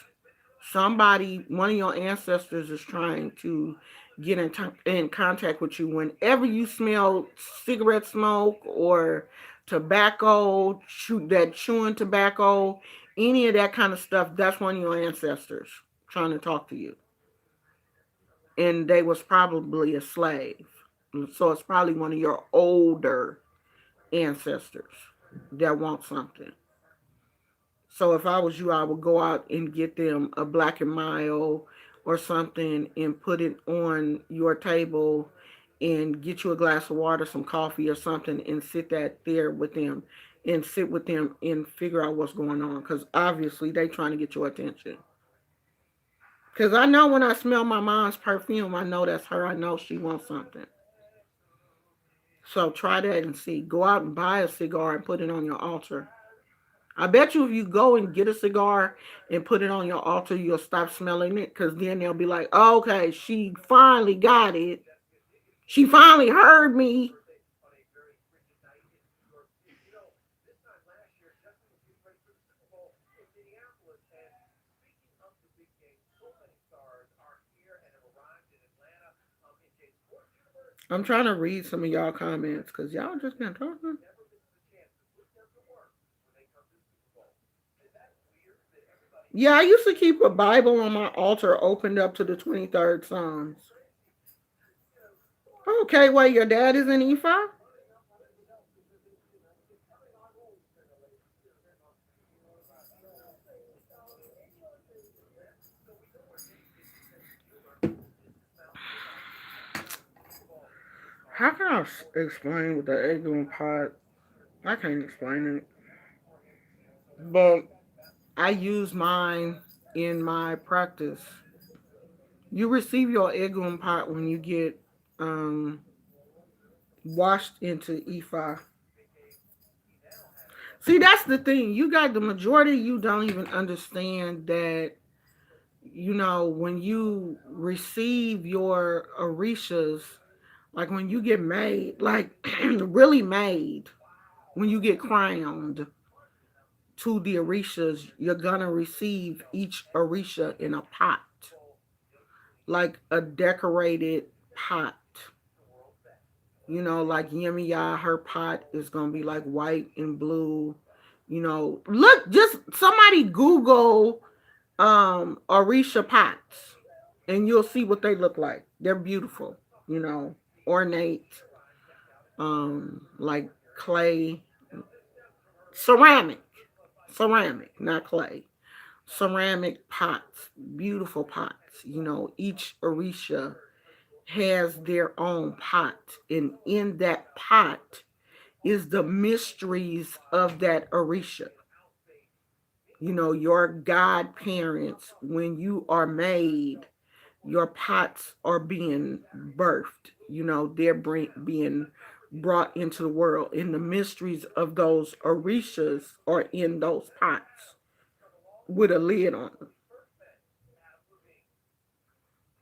One of your ancestors is trying to get in contact with you. Whenever you smell cigarette smoke or tobacco, that chewing tobacco, any of that kind of stuff, that's one of your ancestors trying to talk to you. And they was probably a slave. So it's probably one of your older ancestors that want something. So if I was you, I would go out and get them a Black and Mild or something and put it on your table and get you a glass of water, some coffee or something, and sit that there with them and sit with them and figure out what's going on. Because obviously they trying to get your attention. Because I know when I smell my mom's perfume, I know that's her. I know she wants something. So try that and see. Go out and buy a cigar and put it on your altar. I bet you if you go and get a cigar and put it on your altar, you'll stop smelling it because then they'll be like, oh, okay, she finally got it. She finally heard me. I'm trying to read some of y'all comments because y'all just been talking. Yeah, I used to keep a Bible on my altar opened up to the 23rd Psalms. Okay, wait, your dad is in Ephah? How can I explain with the egg and pot? I can't explain it. But I use mine in my practice. You receive your egum pot when you get um, washed into Ifa. See, that's the thing. You got the majority. You don't even understand that. When you receive your orishas, like when you get made, like really made, when you get crowned to the orishas, you're gonna receive each orisha in a pot, like a decorated pot. Like Yemiya, her pot is gonna be like white and blue. Look, just somebody Google Orisha pots, and you'll see what they look like. They're beautiful, ornate, like clay, ceramic, not clay, ceramic pots, beautiful pots. Each Orisha has their own pot, and in that pot is the mysteries of that Orisha. Your godparents, when you are made, your pots are being birthed. They're being brought into the world, and the mysteries of those Orishas are in those pots with a lid on them.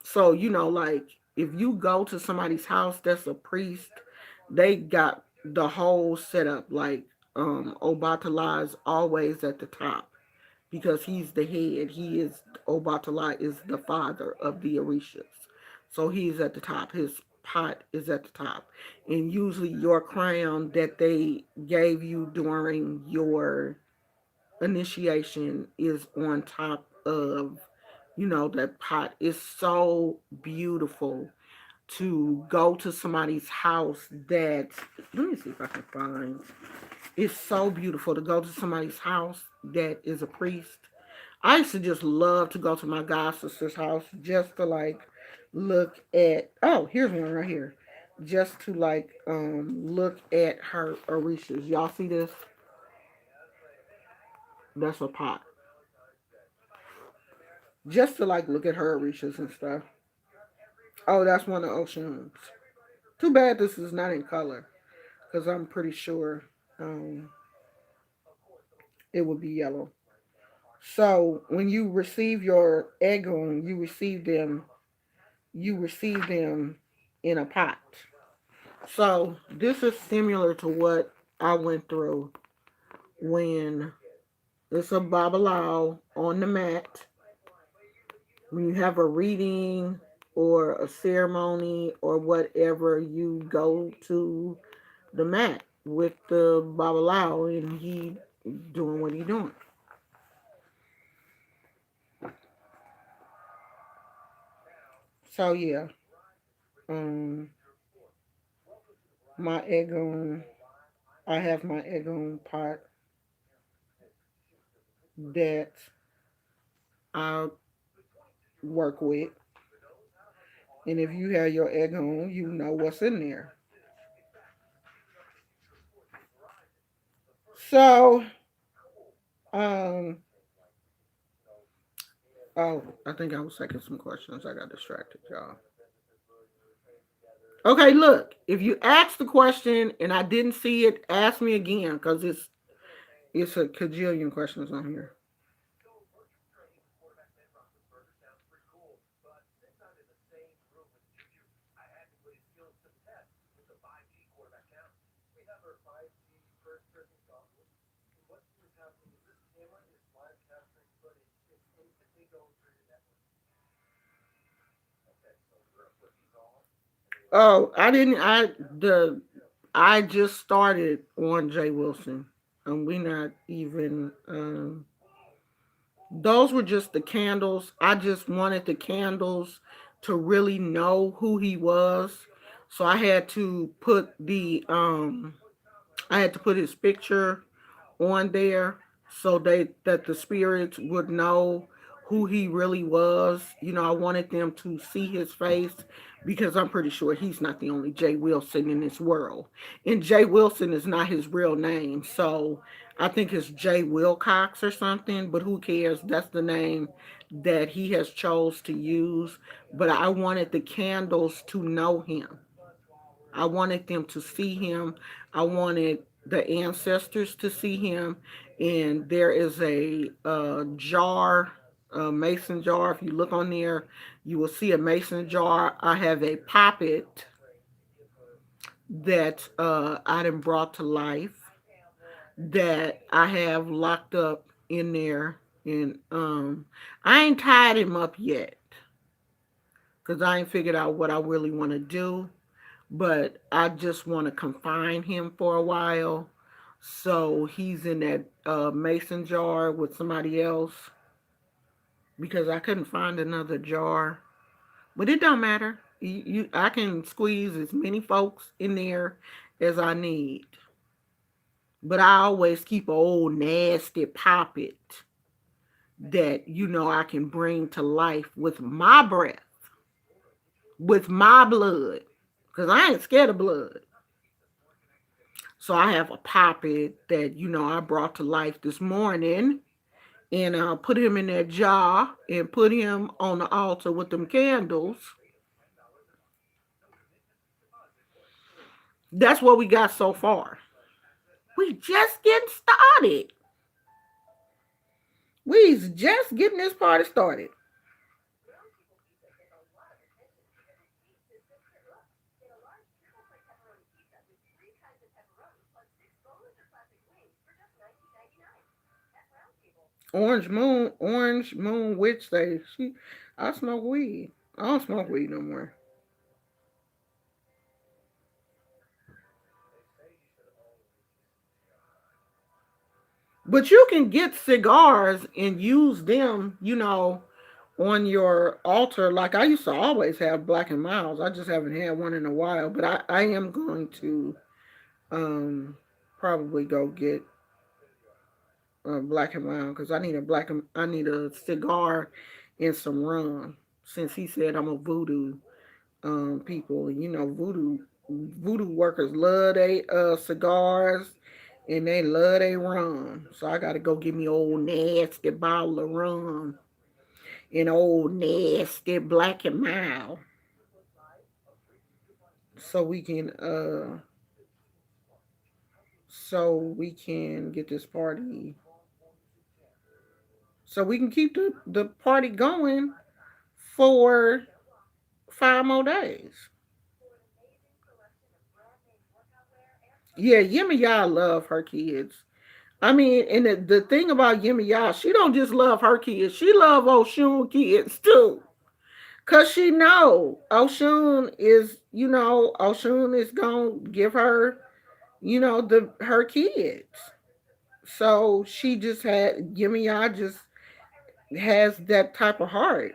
So, like if you go to somebody's house that's a priest, they got the whole setup. Like Obatala is always at the top because he's the head. Obatala is the father of the Orishas. So he's at the top. His pot is at the top. And usually your crown that they gave you during your initiation is on top of, that pot. Is so beautiful to go to somebody's house that, let me see if I can find, it's so beautiful to go to somebody's house that is a priest. I used to just love to go to my god sister's house just to like look at, oh, here's one right here, just to like look at her orishas. Y'all see this? That's a pot. Just to like look at her orishas and stuff. Oh, that's one of Ocean's. Too bad this is not in color, because I'm pretty sure um, it would be yellow. So when you receive your egon, you receive them in a pot. So this is similar to what I went through when it's a babalao on the mat. When you have a reading or a ceremony or whatever, you go to the mat with the babalao and he doing what he doing. So yeah, um, my egon, I have my egon pot that I work with, and if you have your egon, you know what's in there. So, um, oh, I think I was taking some questions. I got distracted, y'all. Okay, look, if you ask the question and I didn't see it, ask me again because it's a cajillion questions on here. Oh, I didn't. I just started on Jay Wilson, and we not even. Those were just the candles. I just wanted the candles to really know who he was, so I had to put his picture on there so that the spirits would know who he really was. I wanted them to see his face because I'm pretty sure he's not the only Jay Wilson in this world. And Jay Wilson is not his real name. So I think it's Jay Wilcox or something, but who cares? That's the name that he has chose to use. But I wanted the candles to know him. I wanted them to see him. I wanted the ancestors to see him. And there is a jar, a mason jar. If you look on there, you will see a mason jar. I have a poppet that I done brought to life that I have locked up in there. And I ain't tied him up yet because I ain't figured out what I really want to do. but I just want to confine him for a while. So he's in that mason jar with somebody else because I couldn't find another jar. But it don't matter. I can squeeze as many folks in there as I need. But I always keep a old nasty poppet that I can bring to life with my breath, with my blood, because I ain't scared of blood. So I have a poppet that I brought to life this morning, and put him in that jar and put him on the altar with them candles. That's what we got so far. We just getting started. We's just getting this party started. Orange Moon Witch say I smoke weed. I don't smoke weed no more. But you can get cigars and use them, on your altar. Like I used to always have Black and Miles. I just haven't had one in a while. But I am going to probably go get Black and Mild because I need a cigar and some rum. Since he said I'm a voodoo people, voodoo workers love they cigars and they love they rum. So I gotta go get me old nasty bottle of rum and old nasty Black and Mild so we can get this party so we can keep the party going for 5 more days. Yeah, Yimmy Ya love her kids. I mean, and the thing about Yimmy Ya, she don't just love her kids. She love Oshun kids too. Cause she know Oshun is gonna give her, the her kids. So she just had Yimmy Ya just has that type of heart.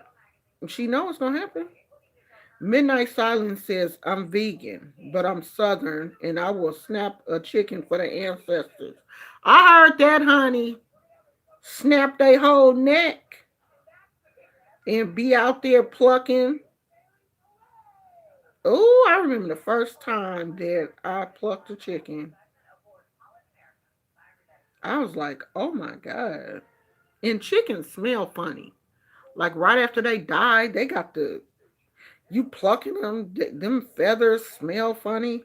She knows it's gonna happen. Midnight Silence says, I'm vegan, but I'm Southern and I will snap a chicken for the ancestors. I heard that, honey. Snap their whole neck and be out there plucking. Oh, I remember the first time that I plucked a chicken. I was like, oh my God. And chickens smell funny. Like right after they die, they got you plucking them, them feathers smell funny.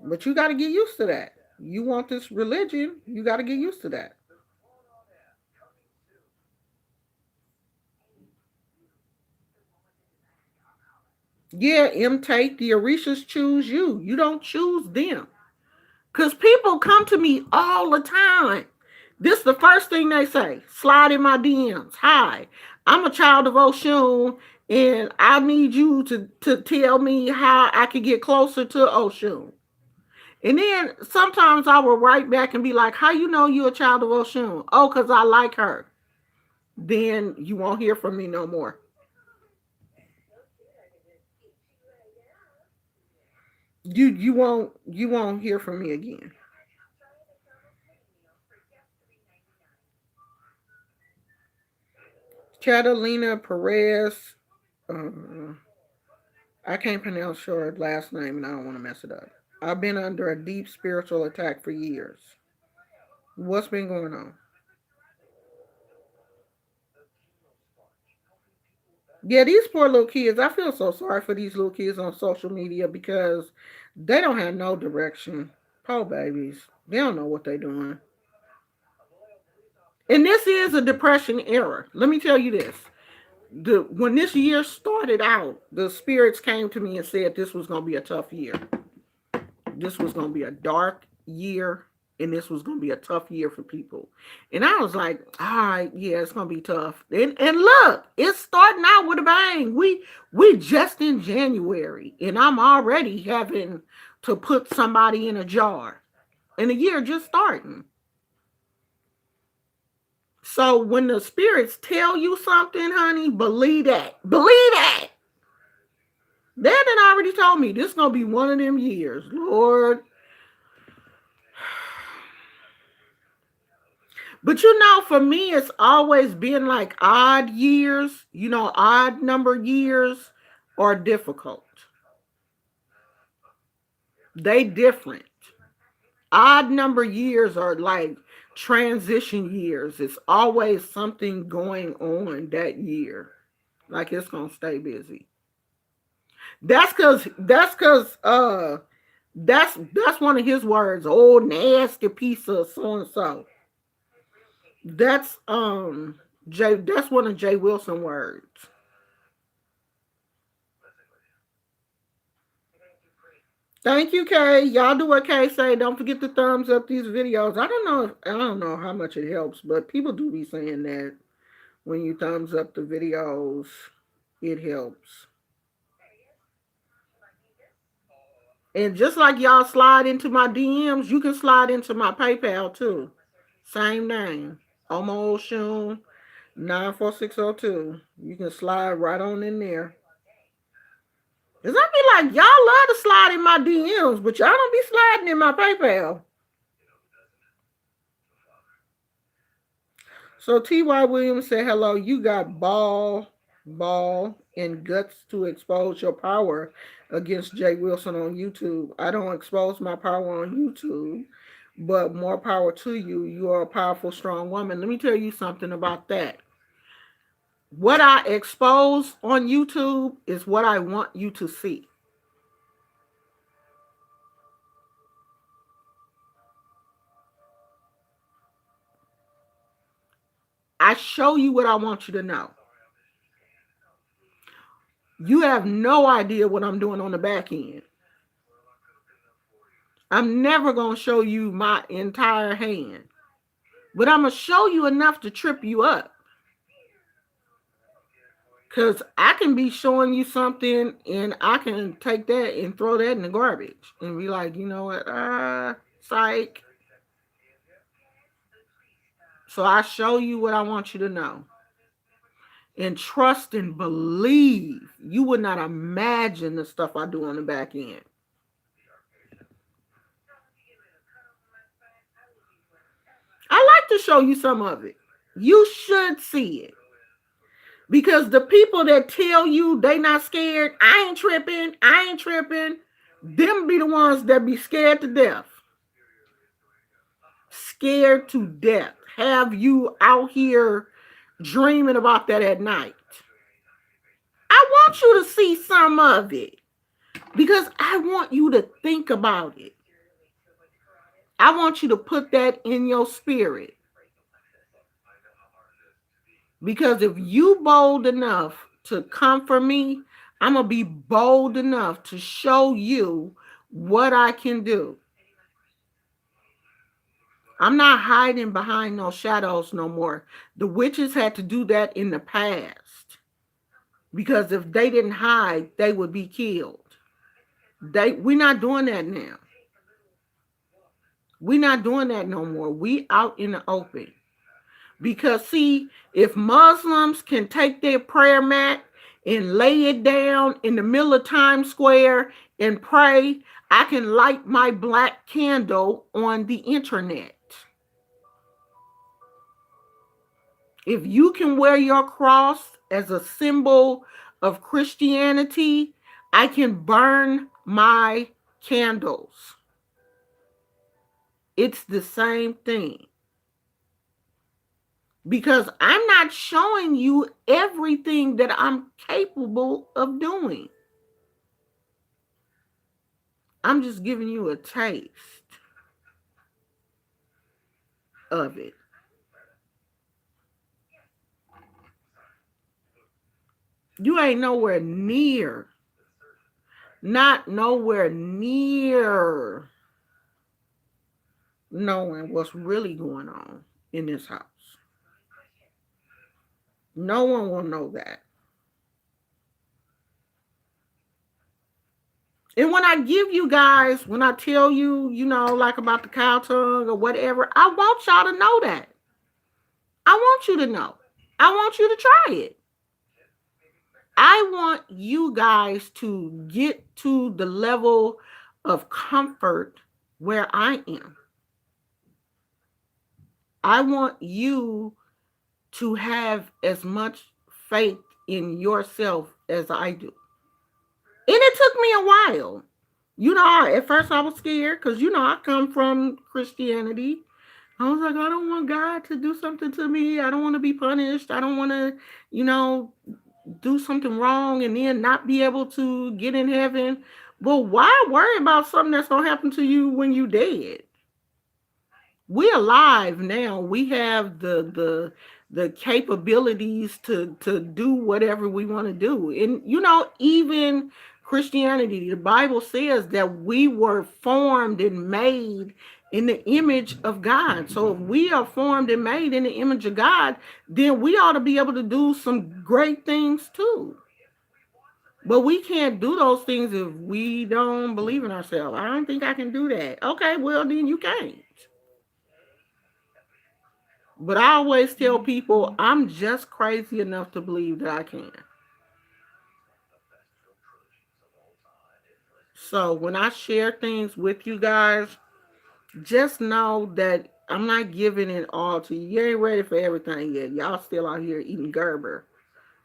But you got to get used to that. You want this religion, you got to get used to that. Yeah, M Take, the Orishas choose you. You don't choose them. Because people come to me all the time. This is the first thing they say. Slide in my DMs. Hi, I'm a child of Oshun, and I need you to tell me how I can get closer to Oshun. And then sometimes I will write back and be like, how you know you a child of Oshun? Oh, because I like her. Then you won't hear from me no more. You won't hear from me again. Catalina Perez. Uh, I can't pronounce her last name and I don't want to mess it up. I've been under a deep spiritual attack for years. What's been going on? Yeah, these poor little kids. I feel so sorry for these little kids on social media because they don't have no direction. Poor babies. They don't know what they're doing. And this is a depression era. Let me tell you this. When this year started out, the spirits came to me and said this was going to be a tough year. This was going to be a dark year. and this was going to be a tough year for people. And I was like, all right, yeah, it's going to be tough. And look, it's starting out with a bang. We just in January, and I'm already having to put somebody in a jar. And the year just starting. So when the spirits tell you something, honey, believe that. Believe that. They done already told me this is going to be one of them years. Lord. But you know, for me, it's always been like odd years, odd number years are difficult. They different. Odd number years are like transition years. It's always something going on that year. Like it's gonna stay busy. That's one of his words. Oh, nasty piece of so and so. That's Jay. That's one of Jay Wilson words. Thank you, Kay. Y'all do what Kay say. Don't forget to thumbs up these videos. I don't know how much it helps, but people do be saying that when you thumbs up the videos, it helps. And just like y'all slide into my DMs, you can slide into my PayPal too. Same name. Omo Oshun 94602. You can slide right on in there. Cause I be like, y'all love to slide in my DMs, but y'all don't be sliding in my PayPal. So T.Y. Williams said, hello, you got ball, and guts to expose your power against Jay Wilson on YouTube. I don't expose my power on YouTube, but more power to you. You are a powerful, strong woman. Let me tell you something about that. What I expose on YouTube is what I want you to see. I show you what I want you to know. You have no idea what I'm doing on the back end. I'm never going to show you my entire hand, but I'm going to show you enough to trip you up. Because I can be showing you something and I can take that and throw that in the garbage and be like, you know what, psych. So I show you what I want you to know. And trust and believe. You would not imagine the stuff I do on the back end. I like to show you some of it. You should see it. Because the people that tell you they not scared, I ain't tripping, them be the ones that be scared to death. Scared to death. Have you out here dreaming about that at night? I want you to see some of it because I want you to think about it. I want you to put that in your spirit. Because if you bold enough to come for me, I'm going to be bold enough to show you what I can do. I'm not hiding behind no shadows no more. The witches had to do that in the past. Because if they didn't hide, they would be killed. We're not doing that now. We're not doing that no more. We out in the open. Because see, if Muslims can take their prayer mat and lay it down in the middle of Times Square and pray, I can light my black candle on the internet. If you can wear your cross as a symbol of Christianity, I can burn my candles. It's the same thing. Because I'm not showing you everything that I'm capable of doing. I'm just giving you a taste of it. You ain't nowhere near, not nowhere near knowing what's really going on in this house. No one will know that. And when I give you guys, when I tell you, like about the cow tongue or whatever, I want y'all to know that. I want you to know. I want you to try it. I want you guys to get to the level of comfort where I am. I want you to have as much faith in yourself as I do. And it took me a while. At first I was scared because, I come from Christianity. I was like, I don't want God to do something to me. I don't want to be punished. I don't want to, you know, do something wrong and then not be able to get in heaven. But why worry about something that's going to happen to you when you dead? We're alive now. We have the capabilities to do whatever we want to do. And even Christianity, the Bible says that we were formed and made in the image of God. So if we are formed and made in the image of God, then we ought to be able to do some great things too. But we can't do those things if we don't believe in ourselves. I don't think I can do that. Okay, well then you can't. But I always tell people I'm just crazy enough to believe that I can. So when I share things with you guys, just know that I'm not giving it all to you. You ain't ready for everything yet. Y'all still out here eating Gerber.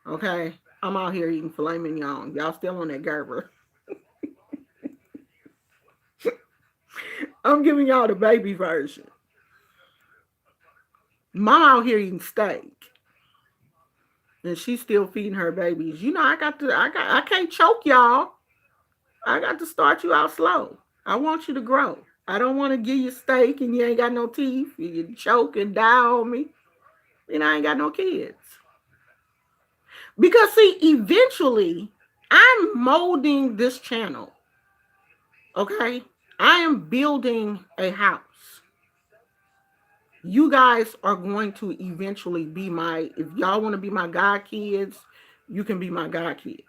Okay? I'm out here eating filet mignon. Y'all still on that Gerber. I'm giving y'all the baby version. Mom out here eating steak. And she's still feeding her babies. I can't choke y'all. I got to start you out slow. I want you to grow. I don't want to give you steak and you ain't got no teeth. You choke and die on me. And I ain't got no kids. Because see, eventually I'm molding this channel. Okay? I am building a house. You guys are going to eventually be if y'all want to be my god kids, you can be my god kids.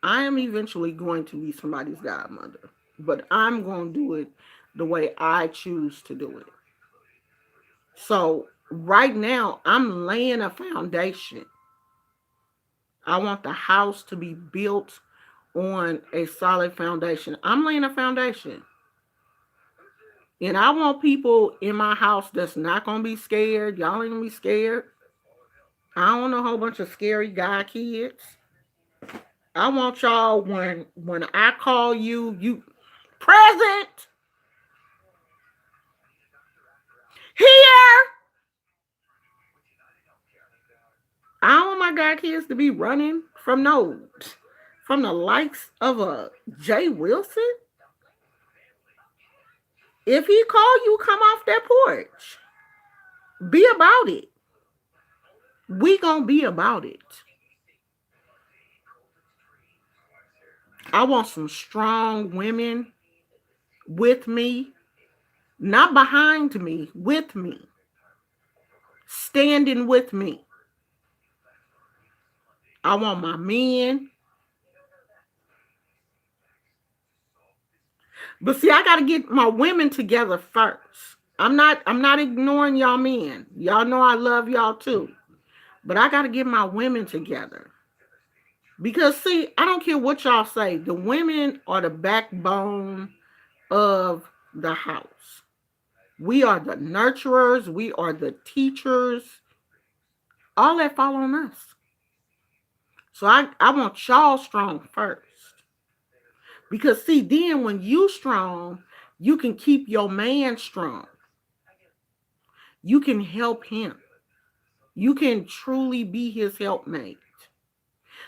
I am eventually going to be somebody's godmother, but I'm going to do it the way I choose to do it. So right now I'm laying a foundation. I want the house to be built on a solid foundation. I'm laying a foundation. And I want people in my house that's not going to be scared. Y'all ain't going to be scared. I don't want a whole bunch of scary guy kids. I want y'all when I call you, you present here. I don't want my guy kids to be running from the likes of a Jay Wilson. If he call you, come off that porch. Be about it. We gonna be about it. I want some strong women with me, not behind me, with me, standing with me. I want my men. But see, I gotta get my women together first. I'm not ignoring y'all men. Y'all know I love y'all too. But I gotta get my women together. Because see, I don't care what y'all say. The women are the backbone of the house. We are the nurturers, we are the teachers. All that fall on us. So I want y'all strong first. Because see, then when you strong, you can keep your man strong. You can help him. You can truly be his helpmate.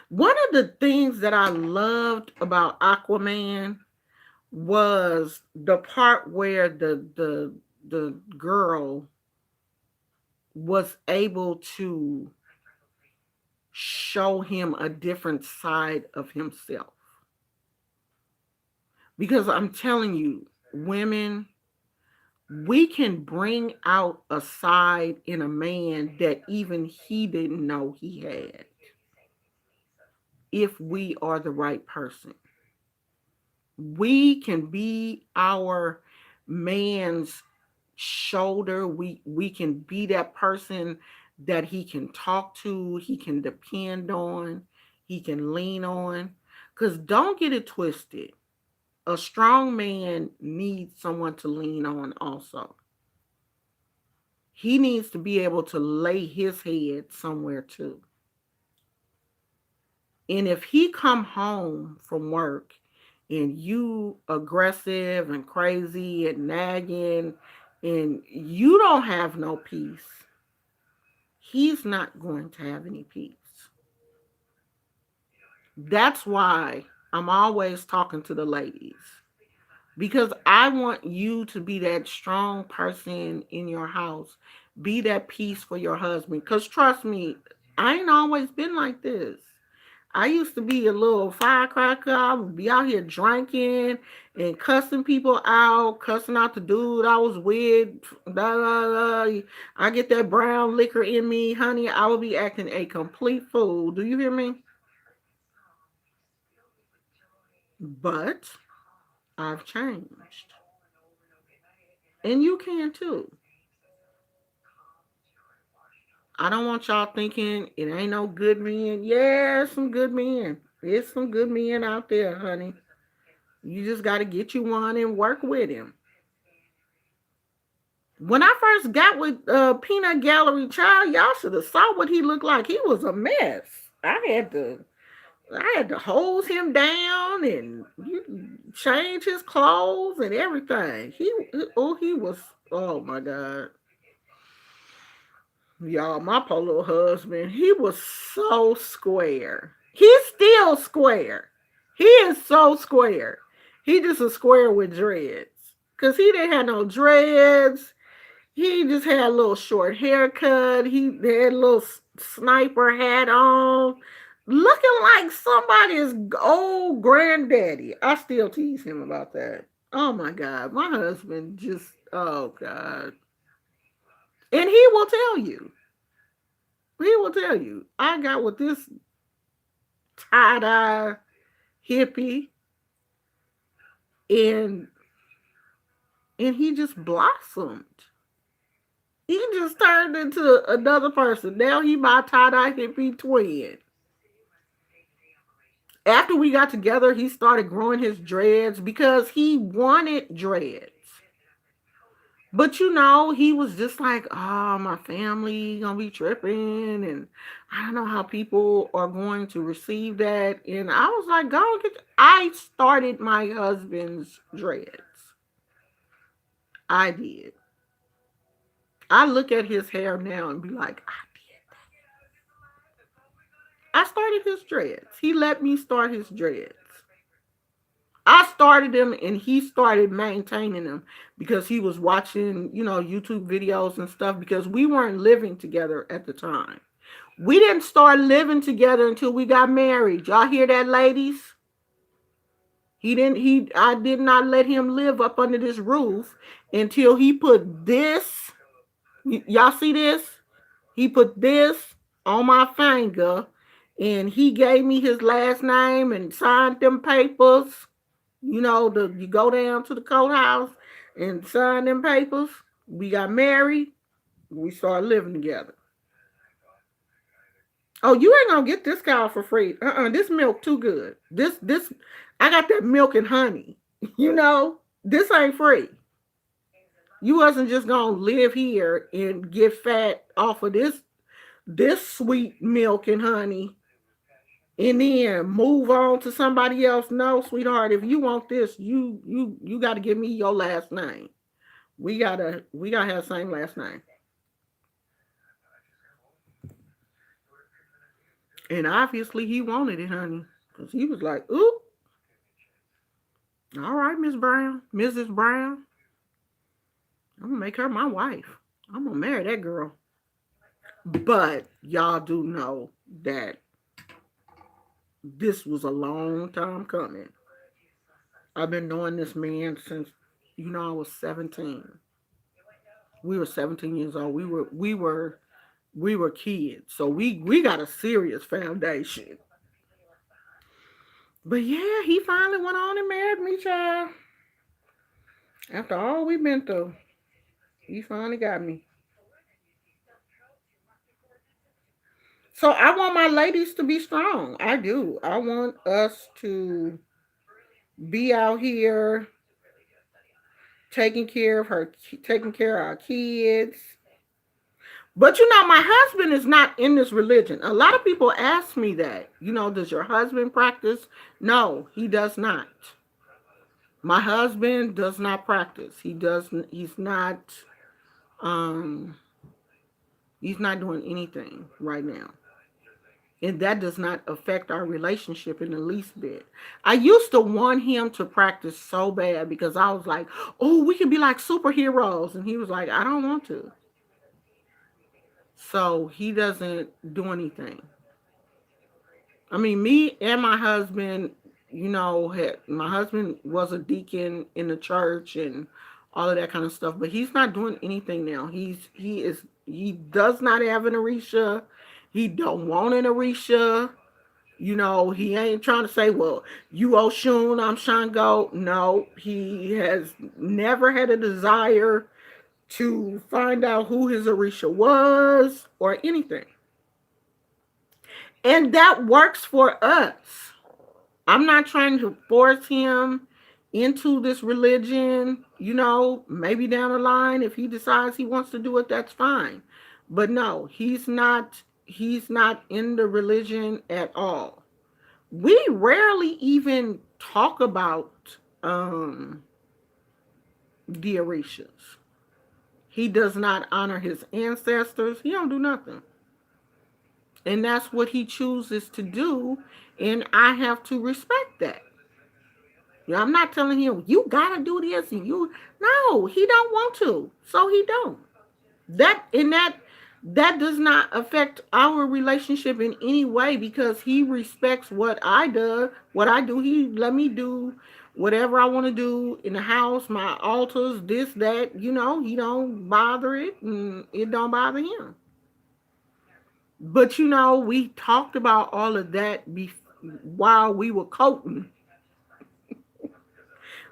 One of the things that I loved about Aquaman was the part where the girl was able to show him a different side of himself. Because I'm telling you, women We can bring out a side in a man that even he didn't know he had if we are the right person. We can be our man's shoulder. We can be that person that he can talk to, he can depend on, he can lean on. Cuz don't get it twisted. A strong man needs someone to lean on also. He needs to be able to lay his head somewhere too. And if he come home from work and you aggressive and crazy and nagging and you don't have no peace, he's not going to have any peace. That's why I'm always talking to the ladies because I want you to be that strong person in your house. Be that peace for your husband. Because trust me, I ain't always been like this. I used to be a little firecracker. I would be out here drinking and cussing people out, cussing out the dude I was with. Blah, blah, blah. I get that brown liquor in me, honey. I would be acting a complete fool. Do you hear me? But I've changed. And you can too. I don't want y'all thinking it ain't no good men. Yeah, some good men. There's some good men out there, honey. You just got to get you one and work with him. When I first got with Peanut Gallery Child, y'all should have saw what he looked like. He was a mess. I had to I had to hose him down and change his clothes and everything. He was, oh my god. Y'all, my poor little husband, he was so square. He's still square. He is so square. He just a square with dreads. Cause he didn't have no dreads. He just had a little short haircut. He had a little sniper hat on, looking like somebody's old granddaddy. I still tease him about that. Oh my God. My husband just, oh God. And he will tell you. He will tell you. I got with this tie dye hippie and he just blossomed. He just turned into another person. Now he my tie dye hippie twin. After we got together, he started growing his dreads because he wanted dreads. But he was just like, oh, my family gonna be tripping, and I don't know how people are going to receive that. And I was like, go get. I started my husband's dreads. I did. I look at his hair now and be like, I started his dreads. He let me start his dreads. I started them and he started maintaining them because he was watching, YouTube videos and stuff because we weren't living together at the time. We didn't start living together until we got married. Y'all hear that, ladies? I did not let him live up under this roof until he put this, y'all see this? He put this on my finger and he gave me his last name and signed them papers. You go down to the courthouse and sign them papers. We got married. We started living together. Oh, you ain't gonna get this cow for free. This milk too good. This, I got that milk and honey. This ain't free. You wasn't just gonna live here and get fat off of this sweet milk and honey and then move on to somebody else. No, sweetheart, if you want this, you got to give me your last name. We gotta have the same last name. And obviously he wanted it, honey, because he was like, "Ooh, all right, Miss Brown, Mrs. Brown, I'm gonna make her my wife. I'm gonna marry that girl." But y'all do know that this was a long time coming. I've been knowing this man since I was 17. We were 17 years old. We were kids. So we got a serious foundation. But yeah, he finally went on and married me, child. After all we've been through, he finally got me. So I want my ladies to be strong. I do. I want us to be out here taking care of her, taking care of our kids. But my husband is not in this religion. A lot of people ask me that. Does your husband practice? No, he does not. My husband does not practice. He doesn't. Um he's not doing anything right now. And that does not affect our relationship in the least bit. I used to want him to practice so bad because I was like, "Oh, we can be like superheroes." And he was like, "I don't want to." So he doesn't do anything. I mean, me and my husband, my husband was a deacon in the church and all of that kind of stuff, but he's not doing anything now. He does not have an Arisha. He don't want an Arisha. He ain't trying to say, well, you Oshun, I'm Shango. No, he has never had a desire to find out who his Orisha was or anything. And that works for us. I'm not trying to force him into this religion. Maybe down the line, if he decides he wants to do it, that's fine. But no, he's not in the religion at all. We rarely even talk about the Orishas. He does not honor his ancestors. He don't do nothing. And that's what he chooses to do. And I have to respect that. I'm not telling him, you gotta do this and you no, he don't want to. So he don't. That does not affect our relationship in any way because he respects what I do. He let me do whatever I want to do in the house, my altars, this, that, he don't bother it and it don't bother him. But we talked about all of that while we were coating.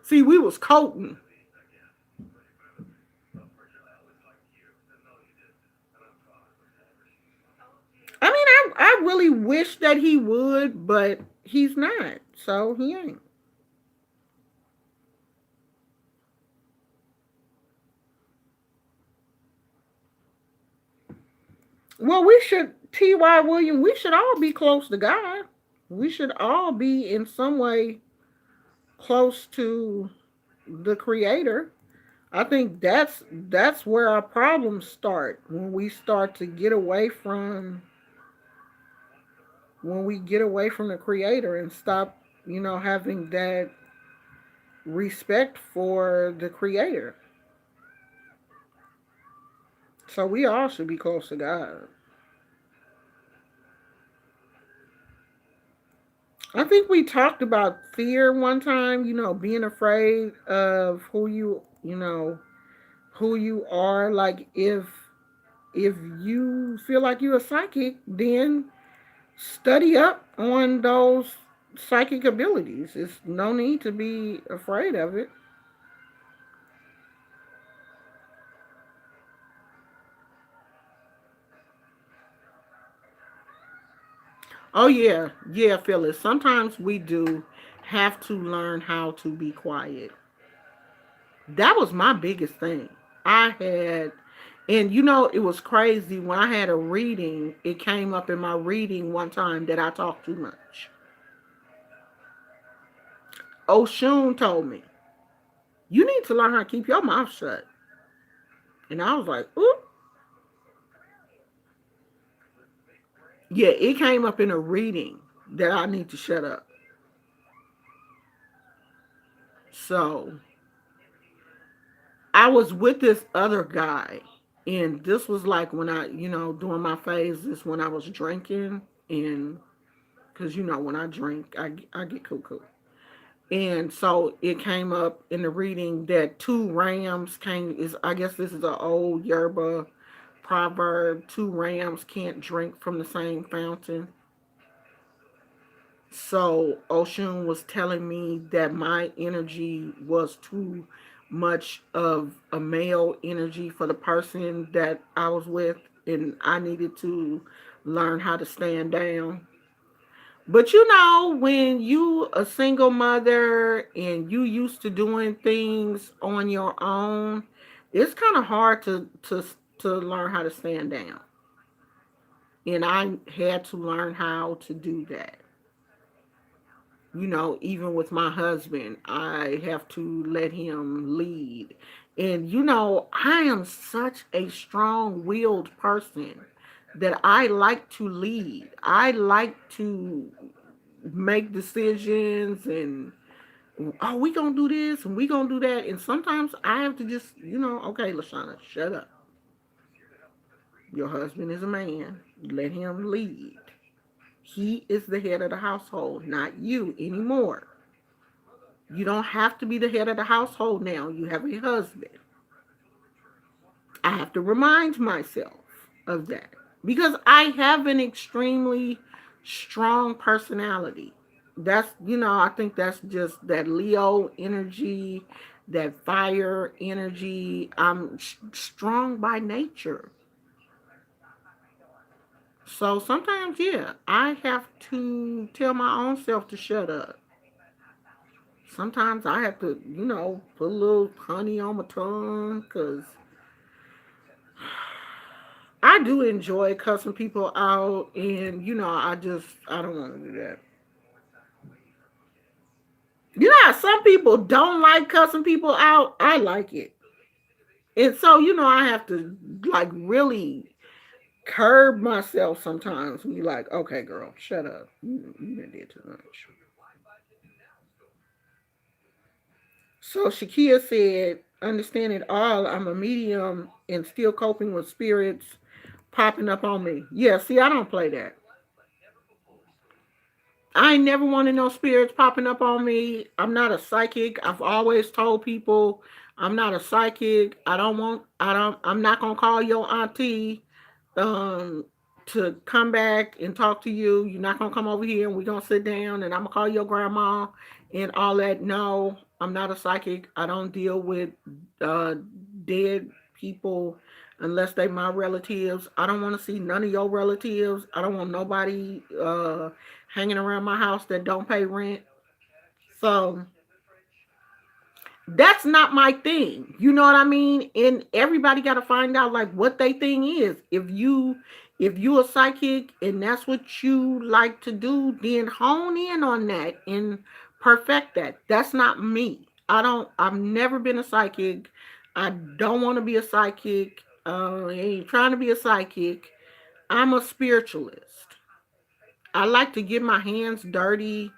See, we was coating. I mean, I really wish that he would, but he's not. So he ain't. Well, we should, T.Y. William, we should all be close to God. We should all be in some way close to the Creator. I think that's where our problems start when we start to get away from when we get away from the Creator and stop, having that respect for the Creator. So we all should be close to God. I think we talked about fear one time, being afraid of who you are. Like if you feel like you're a psychic, then study up on those psychic abilities. It's no need to be afraid of it. Oh yeah, yeah, Phyllis. Sometimes we do have to learn how to be quiet. That was my biggest thing. I had, and it was crazy when I had a reading. It came up in my reading one time that I talked too much. Oshun told me, "You need to learn how to keep your mouth shut." And I was like, "Ooh, yeah." It came up in a reading that I need to shut up. So I was with this other guy, and this was like when during my phases when I was drinking, and because when I drink, I get cuckoo. And so it came up in the reading that two rams came is I guess this is an old Yoruba proverb, two rams can't drink from the same fountain. So Oshun was telling me that my energy was too much of a male energy for the person that I was with, and I needed to learn how to stand down. But you know, when you a single mother and you used to doing things on your own, it's kind of hard to learn how to stand down. And I had to learn how to do that. You know, even with my husband, I have to let him lead. And you know, I am such a strong-willed person that I like to lead. I like to make decisions and oh, we gonna do this and we gonna do that. And sometimes I have to just, okay, Lashana, shut up. Your husband is a man. Let him lead. He is the head of the household, not you anymore. You don't have to be the head of the household now. You have a husband. I have to remind myself of that because I have an extremely strong personality. I think that's just that Leo energy, that fire energy. I'm strong by nature. So sometimes, yeah, I have to tell my own self to shut up. Sometimes I have to, put a little honey on my tongue because I do enjoy cussing people out. And, I don't want to do that. You know how some people don't like cussing people out? I like it. And so, I have to like really curb myself sometimes and be like, okay, girl, shut up. You done did too much. So Shakia said, understand it all. I'm a medium and still coping with spirits popping up on me. Yeah, see, I don't play that. I ain't never wanted no spirits popping up on me. I'm not a psychic. I've always told people I'm not a psychic. I'm not gonna call your auntie um to come back and talk to you. You're not gonna come over here and we're gonna sit down and I'm gonna call your grandma and all that. No, I'm not a psychic. I don't deal with uh dead people unless they my relatives. I don't want to see none of your relatives. I don't want nobody hanging around my house that don't pay rent. So that's not my thing. You know what I mean? And everybody got to find out like what they thing is. If you a psychic and that's what you like to do, then hone in on that and perfect that. That's not me. I've never been a psychic. I don't want to be a psychic. I ain't trying to be a psychic. I'm a spiritualist. I like to get my hands dirty.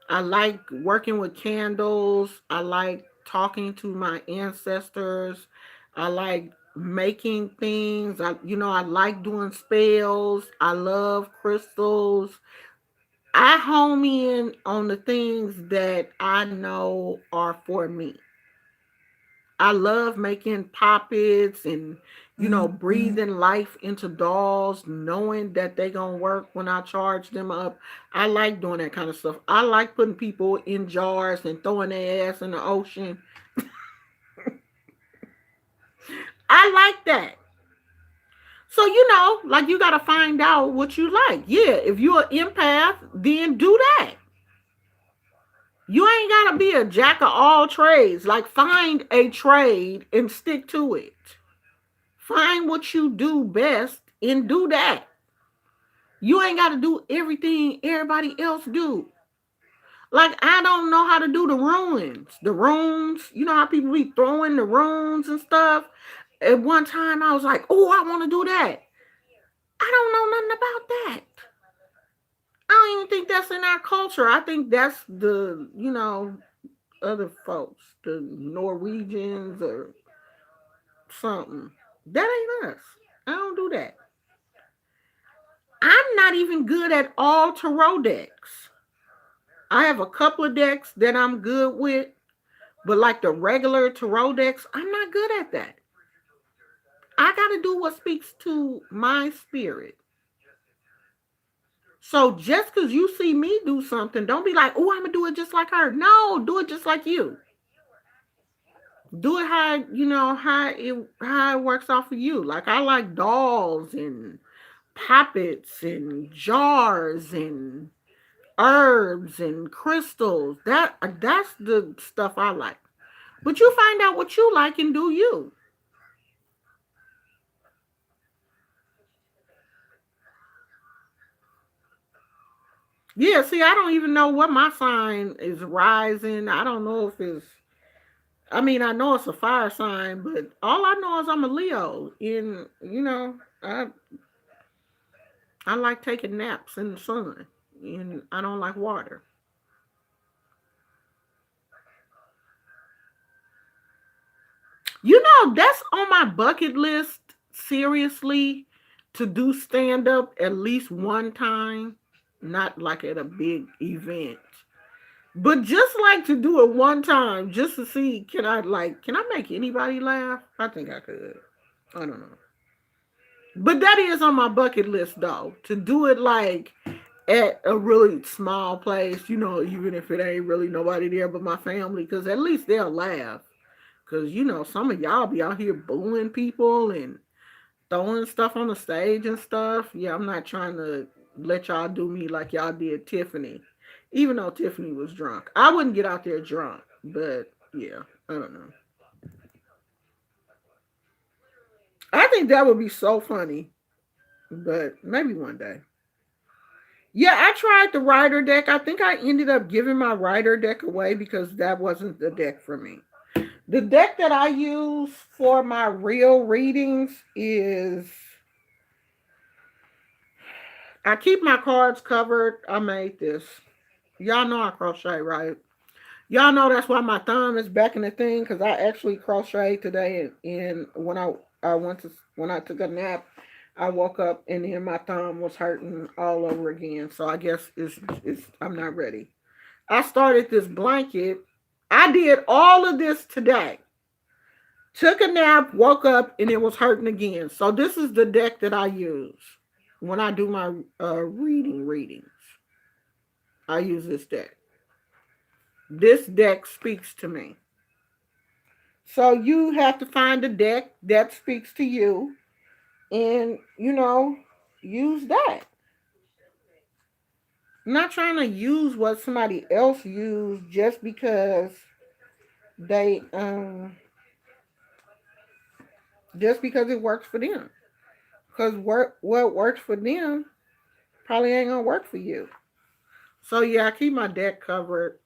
I like working with candles. I like talking to my ancestors. I like making things. I like doing spells. I love crystals. I home in on the things that I know are for me. I love making poppets and breathing life into dolls, knowing that they gonna work when I charge them up. I like doing that kind of stuff. I like putting people in jars and throwing their ass in the ocean. I like that. So like you gotta find out what you like. Yeah, if you're an empath, then do that. You ain't gotta be a jack of all trades. Like find a trade and stick to it. Find what you do best and do that. You ain't got to do everything everybody else do. Like I don't know how to do the runes. The runes, you know how people be throwing the runes and stuff. At one time I was like, "Oh, I want to do that." I don't know nothing about that. I don't even think that's in our culture. I think that's the, other folks, the Norwegians or something. That ain't us. I don't do that. I'm not even good at all tarot decks. I have a couple of decks that I'm good with, but like the regular tarot decks, I'm not good at that. I got to do what speaks to my spirit. So just because you see me do something, don't be like, oh, I'm going to do it just like her. No, do it just like you. Do it how, how it works off of you. Like I like dolls and puppets and jars and herbs and crystals. That's the stuff I like. But you find out what you like and do you. Yeah, see, I don't even know what my sign is rising. I don't know if it's I mean, I know it's a fire sign, but all I know is I'm a Leo. And I like taking naps in the sun. And I don't like water. That's on my bucket list, seriously, to do stand up at least one time, not like at a big event. But just like to do it one time just to see can I make anybody laugh? I think I could. I don't know. But that is on my bucket list though. To do it like at a really small place, even if it ain't really nobody there but my family, because at least they'll laugh. Because, some of y'all be out here booing people and throwing stuff on the stage and stuff. Yeah, I'm not trying to let y'all do me like y'all did Tiffany. Even though Tiffany was drunk. I wouldn't get out there drunk. But, yeah, I don't know. I think that would be so funny. But maybe one day. Yeah, I tried the writer deck. I think I ended up giving my writer deck away because that wasn't the deck for me. The deck that I use for my real readings is I keep my cards covered. I made this. Y'all know I crochet, right? Y'all know that's why my thumb is back in the thing because I actually crocheted today. And I went to when I took a nap, I woke up and then my thumb was hurting all over again. So I guess it's I'm not ready. I started this blanket. I did all of this today. Took a nap, woke up, and it was hurting again. So this is the deck that I use when I do my readings. I use this deck. This deck speaks to me. So you have to find a deck that speaks to you and, use that. I'm not trying to use what somebody else used just because they just because it works for them. Because what works for them probably ain't gonna work for you. So yeah, I keep my deck covered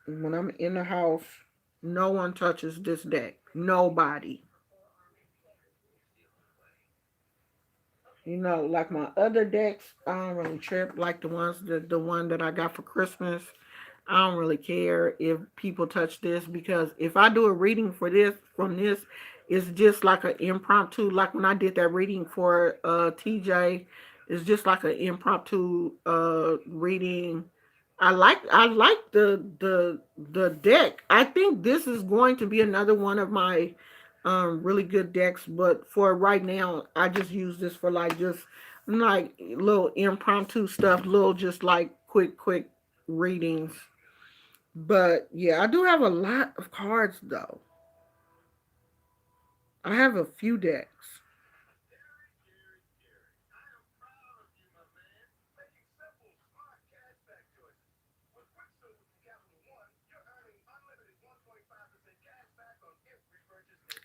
when I'm in the house. No one touches this deck. Nobody. Like my other decks, I don't really trip. Like the one that I got for Christmas. I don't really care if people touch this because if I do a reading for this from this, it's just like an impromptu. Like when I did that reading for TJ, it's just like an impromptu reading. I like the deck. I think this is going to be another one of my really good decks, but for right now, I just use this for like little impromptu stuff, little just like quick readings. But yeah, I do have a lot of cards though. I have a few decks.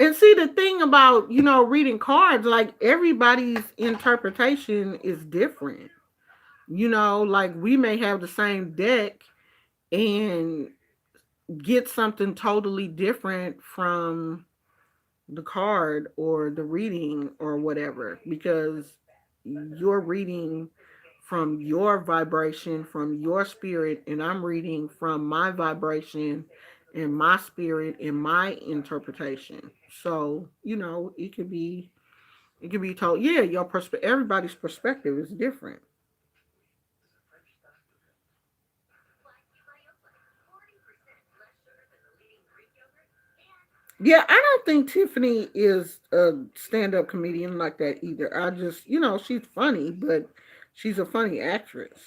And see the thing about, reading cards, like everybody's interpretation is different. Like we may have the same deck and get something totally different from the card or the reading or whatever because you're reading from your vibration, from your spirit, and I'm reading from my vibration and my spirit and my interpretation. So, it could be It can be told, yeah, your perspective, everybody's perspective is different. Yeah, I don't think Tiffany is a stand-up comedian like that either. I just, she's funny, but she's a funny actress.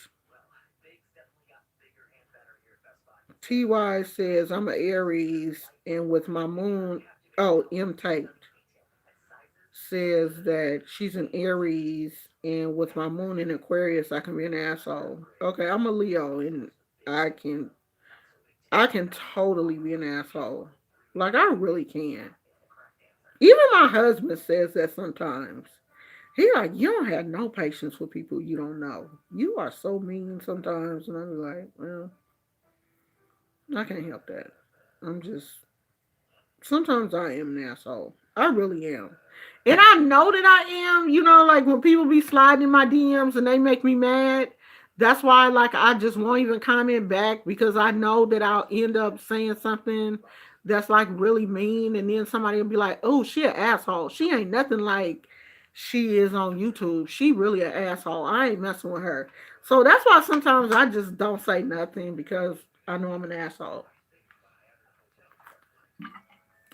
TY says I'm an Aries, and with my moon, oh, M Tate says that she's an Aries, and with my moon in Aquarius, I can be an asshole. Okay, I'm a Leo, and I can, I can totally be an asshole. Like I really can. Even my husband says that sometimes. He like, you don't have no patience with people you don't know. You are so mean sometimes, and I'm like, well, I can't help that. I'm just sometimes I am an asshole. I really am. And I know that I am, like when people be sliding in my DMs and they make me mad, that's why like I just won't even comment back because I know that I'll end up saying something that's like really mean and then somebody will be like, oh, she an asshole. She ain't nothing like she is on YouTube. She really an asshole. I ain't messing with her. So that's why sometimes I just don't say nothing because I know I'm an asshole.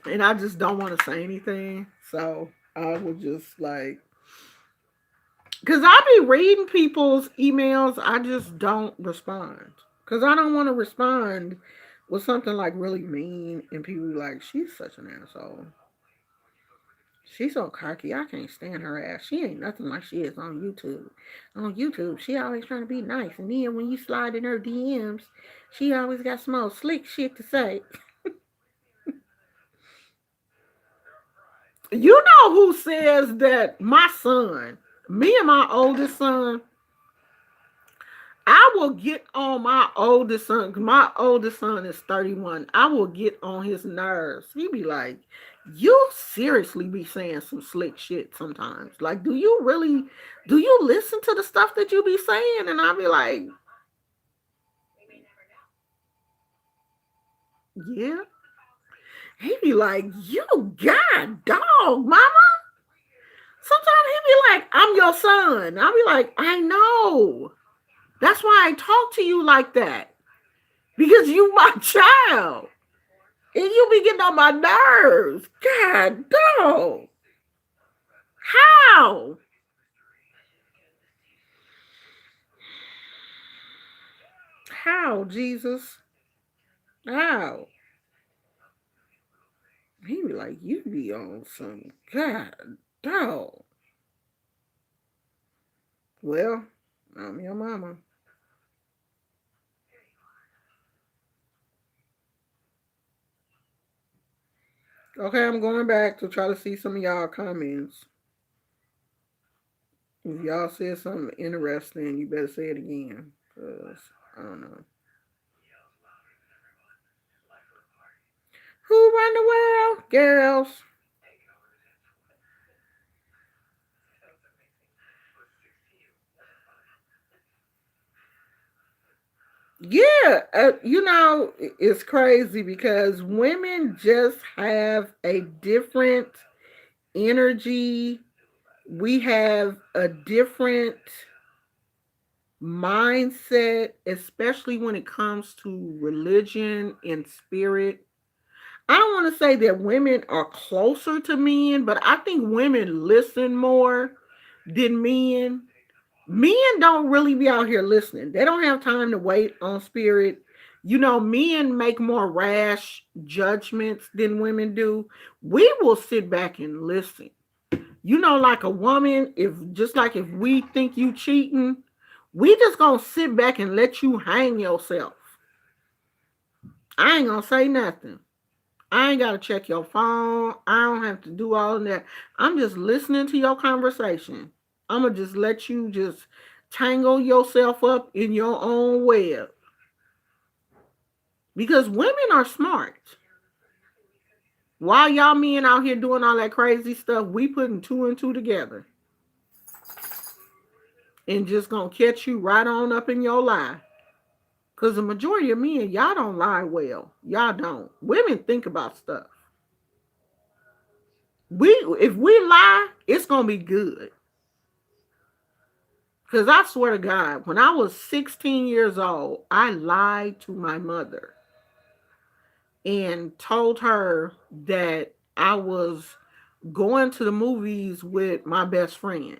And I just don't want to say anything. So I would just like, because I be reading people's emails, I just don't respond. Because I don't want to respond with something like really mean and people be like, she's such an asshole. She's so cocky. I can't stand her ass. She ain't nothing like she is on YouTube. On YouTube, she always trying to be nice. And then when you slide in her DMs, she always got some old slick shit to say. You know who says that my son, me and my oldest son, I will get on my oldest son, 'cause my oldest son is 31. I will get on his nerves. He be like, you seriously be saying some slick shit sometimes. Like, do you listen to the stuff that you be saying? And I'll be like, yeah. He be like, you god dog, mama. Sometimes he be like, I'm your son. I'll be like, I know. That's why I talk to you like that. Because you my child. And you be getting on my nerves. God dog. How? How, Jesus? How? He be like, you be on some God dog. Well, I'm your mama. Okay, I'm going back to try to see some of y'all comments. If y'all said something interesting, you better say it again. Because I don't know. Who run the world? Girls. Yeah, it's crazy because women just have a different energy. We have a different mindset, especially when it comes to religion and spirit. I don't want to say that women are closer to men, but I think women listen more than men. Men don't really be out here listening. They don't have time to wait on spirit. Men make more rash judgments than women do. We will sit back and listen. Like a woman, if we think you cheating, we just gonna sit back and let you hang yourself. I ain't gonna say nothing. I ain't gotta check your phone. I don't have to do all of that. I'm just listening to your conversation. I'm gonna just let you just tangle yourself up in your own web because women are smart. While y'all men out here doing all that crazy stuff, we putting two and two together and just gonna catch you right on up in your lie. Cause the majority of men, y'all don't lie well. Y'all don't. Women think about stuff. If we lie, it's gonna be good. Because I swear to God, when I was 16 years old, I lied to my mother and told her that I was going to the movies with my best friend.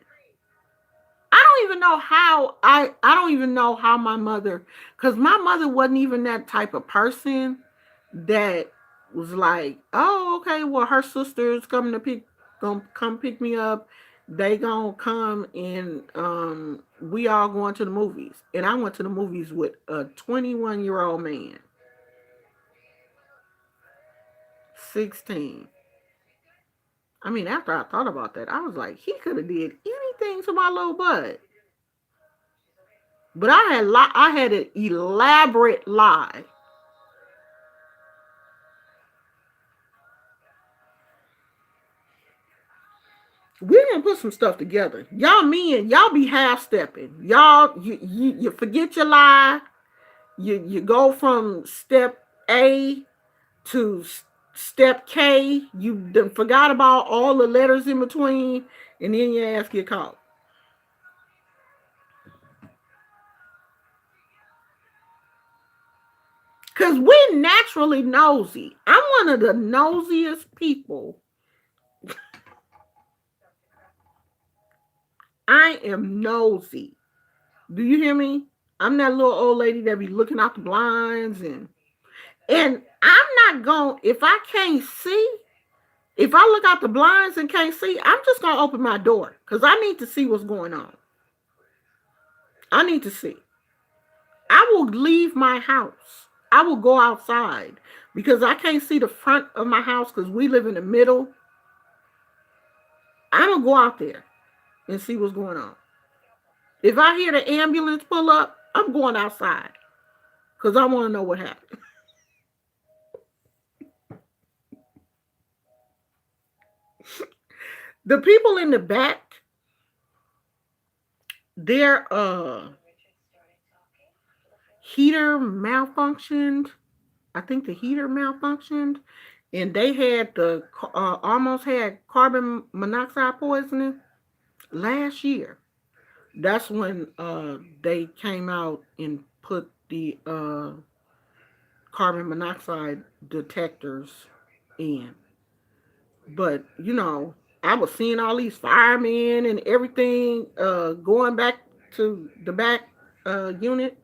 I don't even know how my mother, because my mother wasn't even that type of person that was like, oh, okay, well, her sister's coming to gonna come pick me up. They gonna come and we all going to the movies. And I went to the movies with a 21-year-old man, 16. I mean, after I thought about that, I was like, he could have did anything to my little butt. But I had an elaborate lie. We're gonna put some stuff together. Y'all men, y'all be half stepping. Y'all you forget your lie. You go from step A to step K. You done forgot about all the letters in between, and then your ass get caught. Cause we're naturally nosy. I'm one of the nosiest people. I am nosy. Do you hear me? I'm that little old lady that be looking out the blinds and I'm not going, if I can't see, if I look out the blinds and can't see, I'm just going to open my door because I need to see what's going on. I need to see. I will leave my house. I will go outside because I can't see the front of my house because we live in the middle. I'm going to go out there and see what's going on. If I hear the ambulance pull up, I'm going outside because I want to know what happened. The people in the back, their heater malfunctioned. I think the heater malfunctioned, and they had almost had carbon monoxide poisoning last year. That's when they came out and put the carbon monoxide detectors in. But I was seeing all these firemen and everything going back to the back unit.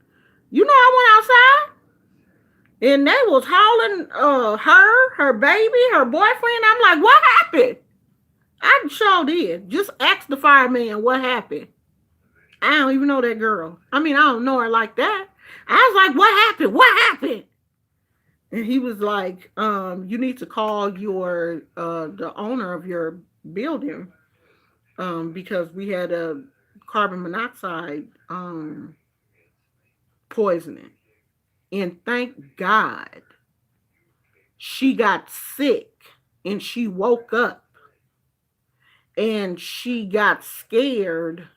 I went outside and they was hauling her baby, her boyfriend. I'm like, what happened? I sure did. Just ask the fireman what happened. I don't even know that girl. I mean, I don't know her like that. I was like, what happened? What happened? And he was like, you need to call the owner of your building because we had a carbon monoxide poisoning. And thank God she got sick and she woke up and she got scared.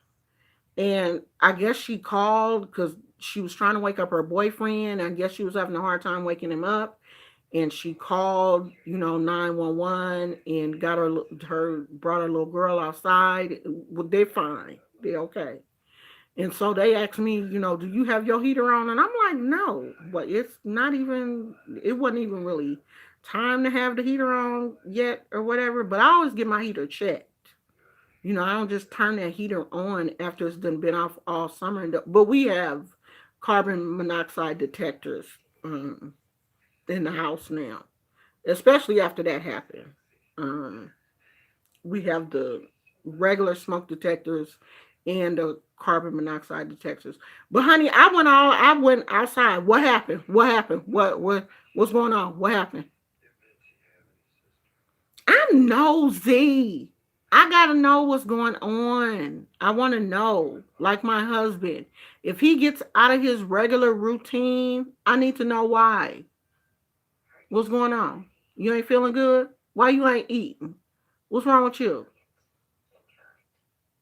And I guess she called because she was trying to wake up her boyfriend. I guess she was having a hard time waking him up. And she called, 911 and brought her little girl outside. Well, they're fine. They're okay. And so they asked me, do you have your heater on? And I'm like, no, but it wasn't even really time to have the heater on yet or whatever. But I always get my heater checked. I don't just turn that heater on after it's been off all summer. But we have carbon monoxide detectors in the house now, especially after that happened. Um, we have the regular smoke detectors and the carbon monoxide detectors. But honey, I went outside. What happened? What happened? What's going on? What happened? I'm nosy. I gotta know what's going on. I want to know. Like my husband, if he gets out of his regular routine, I need to know why. What's going on? You ain't feeling good? Why you ain't eating? What's wrong with you?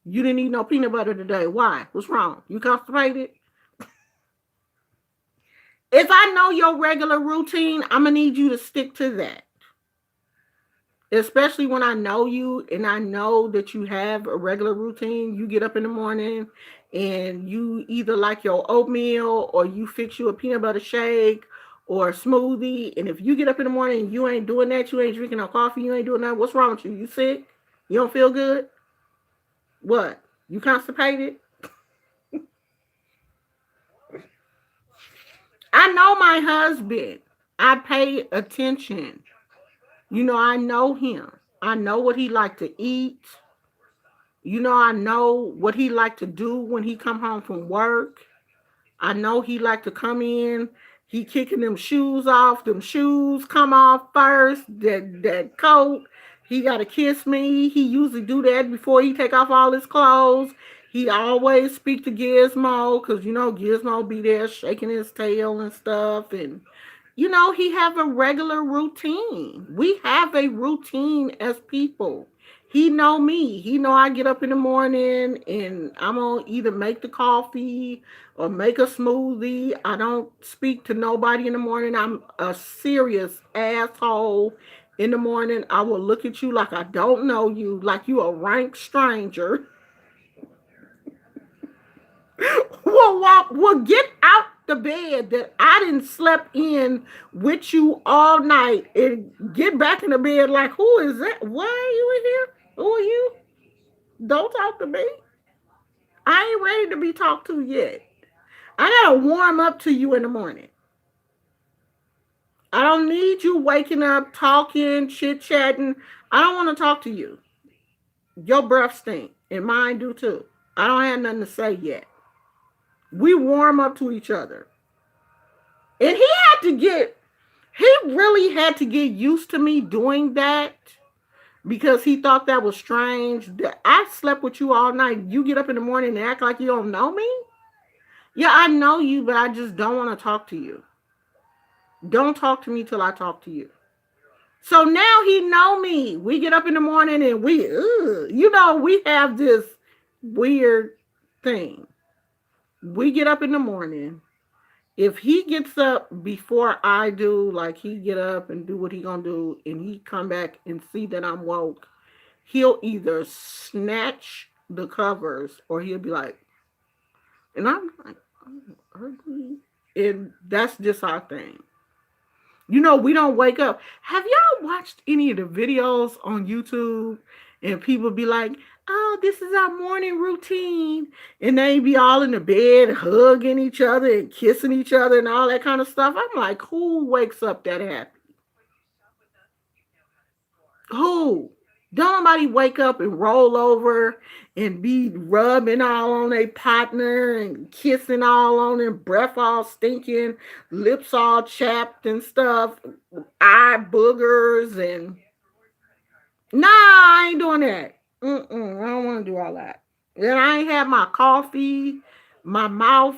You didn't eat no peanut butter today. Why? What's wrong? You constipated? If I know your regular routine, I'm gonna need you to stick to that. Especially when I know you and I know that you have a regular routine. You get up in the morning and you either like your oatmeal or you fix you a peanut butter shake or a smoothie. And if you get up in the morning and you ain't doing that, you ain't drinking no coffee, you ain't doing that, what's wrong with you? You sick? You don't feel good? What? You constipated? I know my husband. I pay attention. I know him. I know what he like to eat. I know what he like to do when he come home from work. I know he like to come in. He kicking them shoes off. Them shoes come off first. That coat. He got to kiss me. He usually do that before he take off all his clothes. He always speak to Gizmo because Gizmo be there shaking his tail and stuff. And he have a regular routine. We have a routine as people. He know me. He know I get up in the morning and I'm gonna either make the coffee or make a smoothie. I don't speak to nobody in the morning. I'm a serious asshole in the morning. I will look at you like I don't know you, like you a rank stranger. Well, get out the bed that I didn't slept in with you all night and get back in the bed like, who is that? Why are you in here? Who are you? Don't talk to me. I ain't ready to be talked to yet. I gotta warm up to you in the morning. I don't need you waking up, talking, chit chatting. I don't want to talk to you. Your breath stink, and mine do too. I don't have nothing to say yet. We warm up to each other. And he really had to get used to me doing that because he thought that was strange. That I slept with you all night. You get up in the morning and act like you don't know me? Yeah, I know you, but I just don't want to talk to you. Don't talk to me till I talk to you. So now he know me. We get up in the morning and we have this weird thing. We get up in the morning. If he gets up before I do, like he get up and do what he gonna do, and he come back and see that I'm woke, he'll either snatch the covers or he'll be like, and I'm like, oh, ugly. And that's just our thing. We don't wake up. Have y'all watched any of the videos on YouTube? And people be like, oh, this is our morning routine. And they be all in the bed hugging each other and kissing each other and all that kind of stuff. I'm like, who wakes up that happy? Who? Don't nobody wake up and roll over and be rubbing all on their partner and kissing all on them, breath all stinking, lips all chapped and stuff, eye boogers and nah, I ain't doing that. I don't want to do all that. And I ain't have my coffee, my mouth,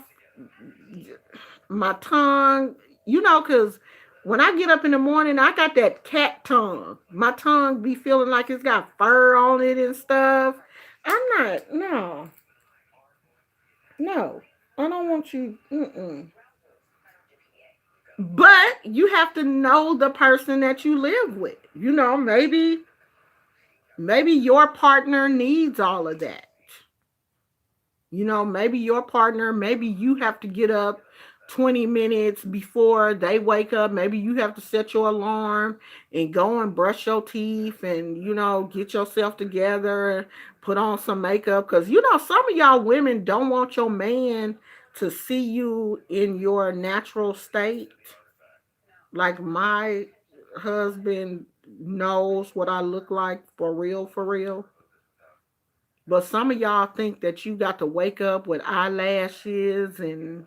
my tongue, because when I get up in the morning, I got that cat tongue. My tongue be feeling like it's got fur on it and stuff. I'm not, no, no. I don't want you. But you have to know the person that you live with. Maybe your partner needs all of that. Maybe your partner, maybe you have to get up 20 minutes before they wake up. Maybe you have to set your alarm and go and brush your teeth and, get yourself together, put on some makeup. Because, some of y'all women don't want your man to see you in your natural state. Like my husband knows what I look like for real, for real. But some of y'all think that you got to wake up with eyelashes and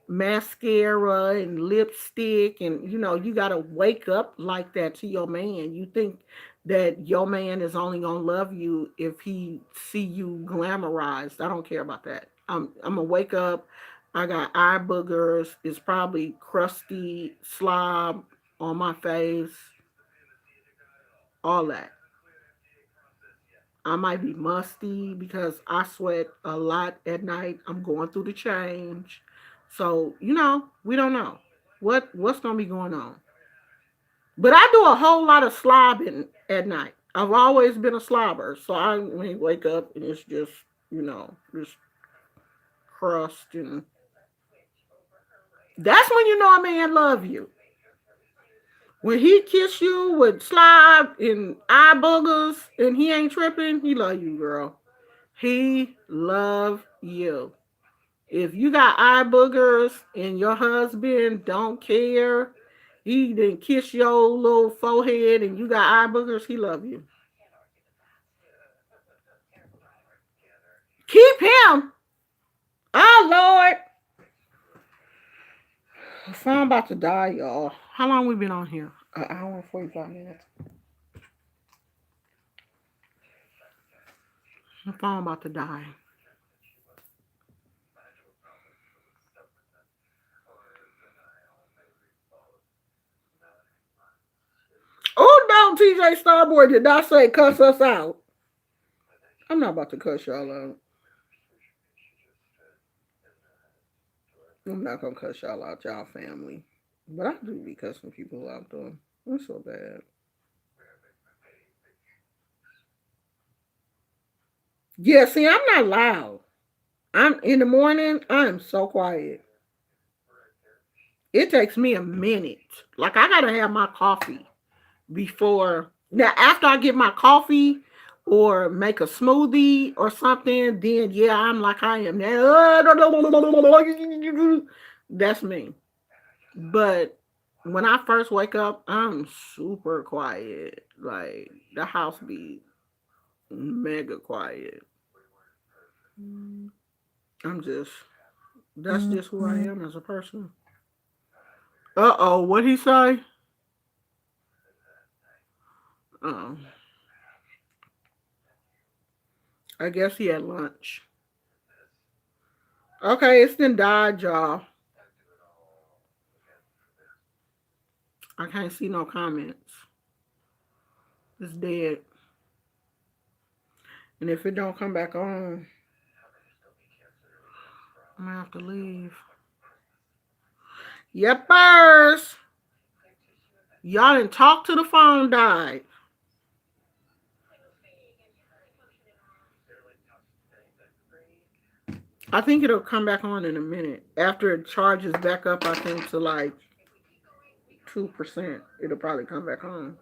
mascara and lipstick and you got to wake up like that to your man. You think that your man is only going to love you if he see you glamorized. I don't care about that. I'm going to wake up. I got eye boogers. It's probably crusty slob on my face. All that. I might be musty because I sweat a lot at night. I'm going through the change. So, we don't know. What's gonna be going on? But I do a whole lot of slobbing at night. I've always been a slobber, so I when you wake up and it's just just crust, and that's when you know a man love you. When he kiss you with slob and eye boogers and he ain't tripping, he love you, girl. He love you. If you got eye boogers and your husband don't care, he didn't kiss your little forehead and you got eye boogers, he love you. Keep him. Oh Lord. The phone about to die, y'all. How long we been on here? An hour and 45 minutes. The phone about to die. Oh no, TJ Starboy did not say cuss us out. I'm not about to cuss y'all out. I'm not gonna cuss y'all out, y'all family. But I do be cussing people out though. I'm so bad. Yeah, see, I'm not loud. I'm in the morning, I'm so quiet. It takes me a minute. Like I gotta have my coffee before now after I get my coffee or make a smoothie or something, then yeah, I'm like I am now. That's me. But when I first wake up, I'm super quiet. Like the house be mega quiet. I'm just that's just who I am as a person. Uh-oh, what he say? Oh, I guess he had lunch. Okay, it's then died, y'all. I can't see no comments. It's dead. And if it don't come back on, I'm gonna have to leave. Yepers. Y'all didn't talk to the phone died. I think it'll come back on in a minute. After it charges back up, I think to like 2%, it'll probably come back on.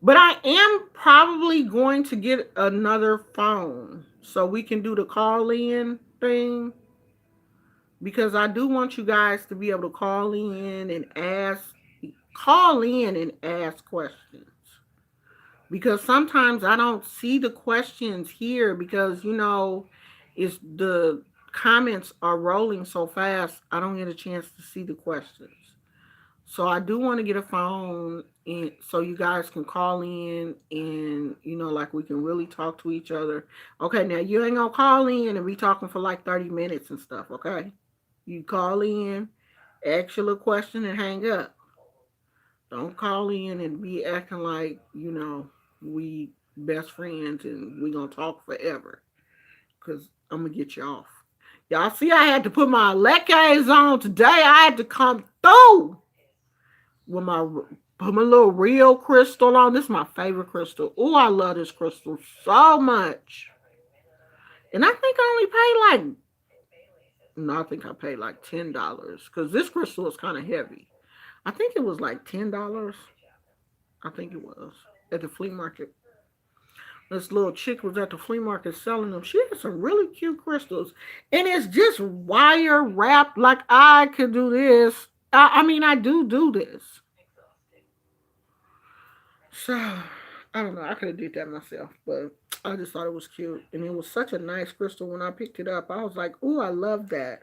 But I am probably going to get another phone so we can do the call in thing because I do want you guys to be able to call in and ask questions. Because sometimes I don't see the questions here because it's the comments are rolling so fast. I don't get a chance to see the questions. So I do want to get a phone and so you guys can call in and like we can really talk to each other. Okay, now you ain't gonna call in and be talking for like 30 minutes and stuff, okay? You call in, ask your little question and hang up. Don't call in and be acting like, we best friends and we gonna talk forever. Cause I'm gonna get you off. Y'all see I had to put my leckers on today. I had to come through with my put my little real crystal on. This is my favorite crystal. Oh, I love this crystal so much. And I think I only paid like no, I think I paid like $10 because this crystal is kind of heavy. I think it was like $10. I think it was at the flea market. This little chick was at the flea market selling them. She had some really cute crystals, and it's just wire wrapped. Like I could do this. I mean, I do this. So I don't know. I could have did that myself, but I just thought it was cute, and it was such a nice crystal. When I picked it up, I was like, "Ooh, I love that."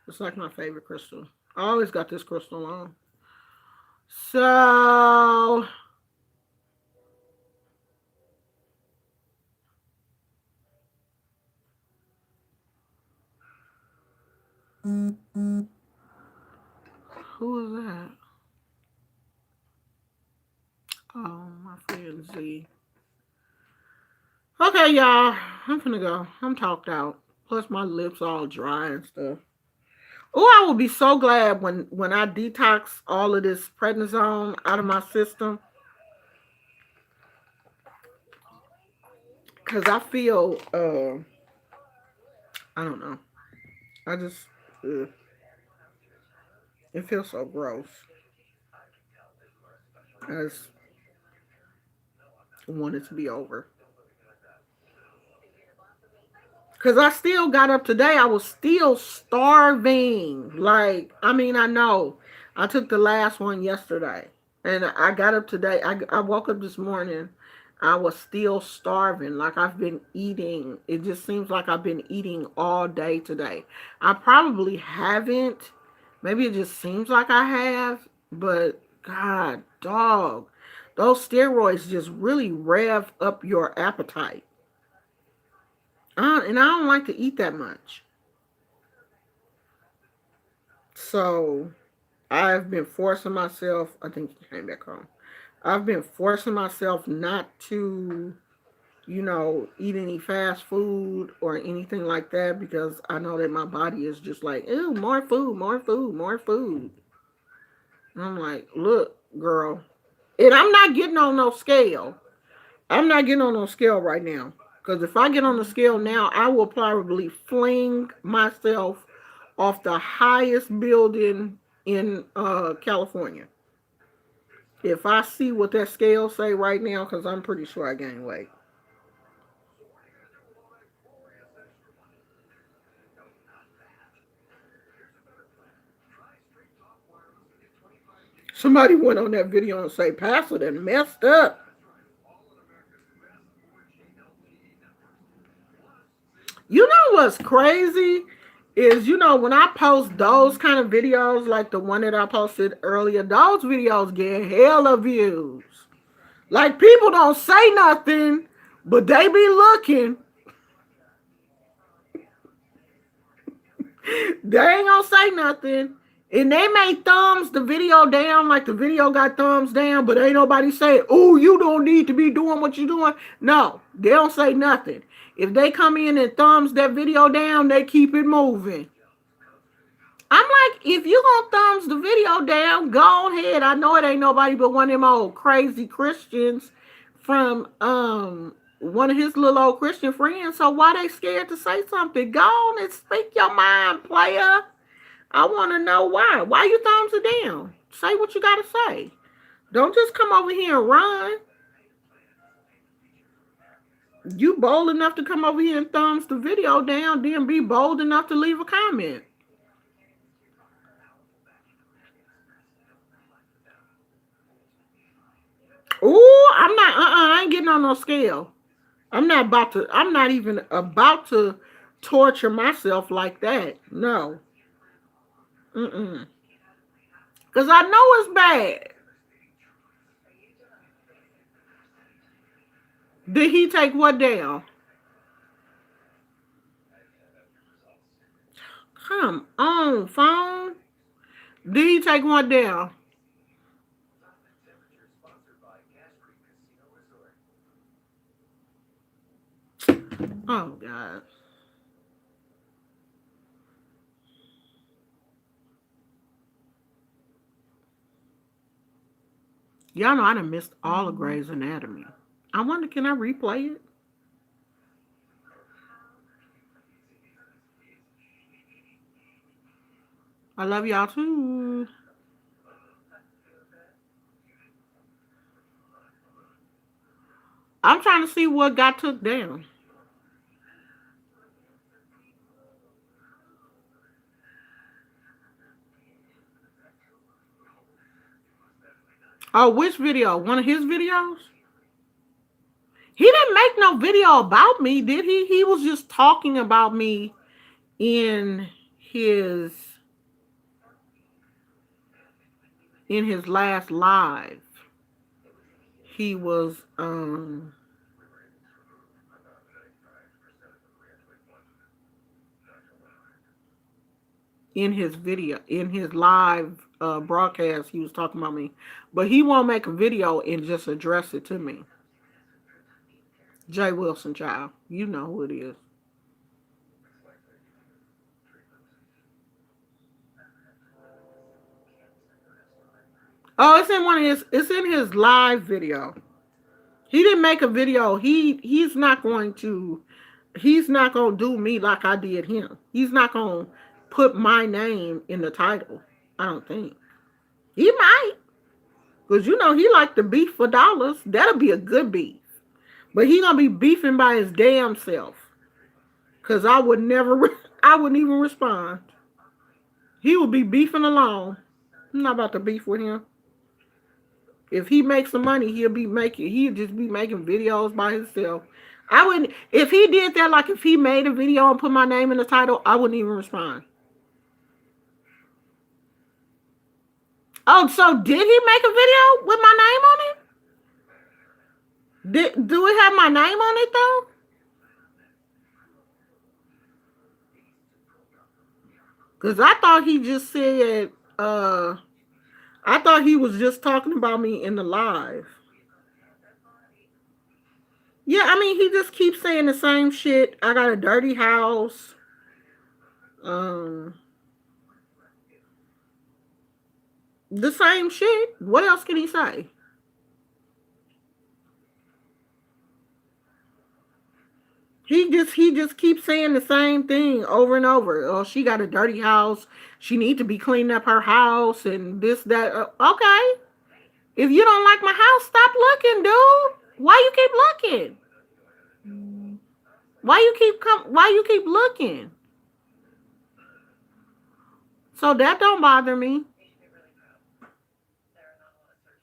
It's like my favorite crystal. I always got this crystal on. So who is that? Oh, my friend Z. Okay, y'all. I'm finna go. I'm talked out. Plus my lips all dry and stuff. Oh, I will be so glad when I detox all of this prednisone out of my system, because I feel I don't know. I just it feels so gross. I just want it to be over. Cause I still got up today. I was still starving. Like, I mean, I know I took the last one yesterday, and I got up today. I woke up this morning. I was still starving. Like I've been eating. It just seems like I've been eating all day today. I probably haven't. Maybe it just seems like I have. But God, dog, those steroids just really rev up your appetite. And I don't like to eat that much. So I've been forcing myself, I think he came back home. I've been forcing myself not to, eat any fast food or anything like that because I know that my body is just like, ew, more food, more food, more food. And I'm like, look, girl. And I'm not getting on no scale. I'm not getting on no scale right now. Because if I get on the scale now, I will probably fling myself off the highest building in California. If I see what that scale say right now, because I'm pretty sure I gained weight. Somebody went on that video and say, Pastor done messed up. You know what's crazy? Is when I post those kind of videos, like the one that I posted earlier, those videos get hella views. Like people don't say nothing, but they be looking. They ain't gonna say nothing. And they may thumbs the video down, like the video got thumbs down, but ain't nobody say, oh, you don't need to be doing what you're doing. No, they don't say nothing. If they come in and thumbs that video down, they keep it moving. I'm like, if you gonna thumbs the video down, go ahead. I know it ain't nobody but one of them old crazy Christians from one of his little old Christian friends. So why they scared to say something? Go on and speak your mind, player. I want to know why. Why you thumbs it down? Say what you gotta say. Don't just come over here and run. You bold enough to come over here and thumbs the video down, then be bold enough to leave a comment. Ooh, I'm not. I ain't getting on no scale. I'm not even about to torture myself like that. No. Mm-mm. Because I know it's bad. Did he take what down? Come on, phone. Did he take what down? Oh, God. Y'all know I done missed all of Grey's Anatomy. I wonder, can I replay it? I love y'all too. I'm trying to see what got took down. Oh, which video? One of his videos? He didn't make no video about me, did he? He was just talking about me in his in his last live. He was in his video, in his live broadcast, he was talking about me. But he won't make a video and just address it to me. Jay Wilson, child. You know who it is. Oh, it's in one of his. It's in his live video. He didn't make a video. He's not going to. He's not gonna do me like I did him. He's not gonna put my name in the title. I don't think he might, cause you know he like to beef for dollars. That'll be a good beef. But he gonna be beefing by his damn self. Cause I would never. I wouldn't even respond. He would be beefing alone. I'm not about to beef with him. If he makes some money, he'll just be making videos by himself. I wouldn't if he did that, like if he made a video and put my name in the title, I wouldn't even respond. Oh, so did he make a video with my name on it? Do it have my name on it though? Cause I thought he just said I thought he was just talking about me in the live. Yeah, I mean he just keeps saying the same shit. I got a dirty house. Um the same shit. What else can he say? He just keeps saying the same thing over and over. Oh, she got a dirty house. She need to be cleaning up her house and this that. Okay, if you don't like my house, stop looking, dude. Why you keep looking? Why you keep looking? So that don't bother me.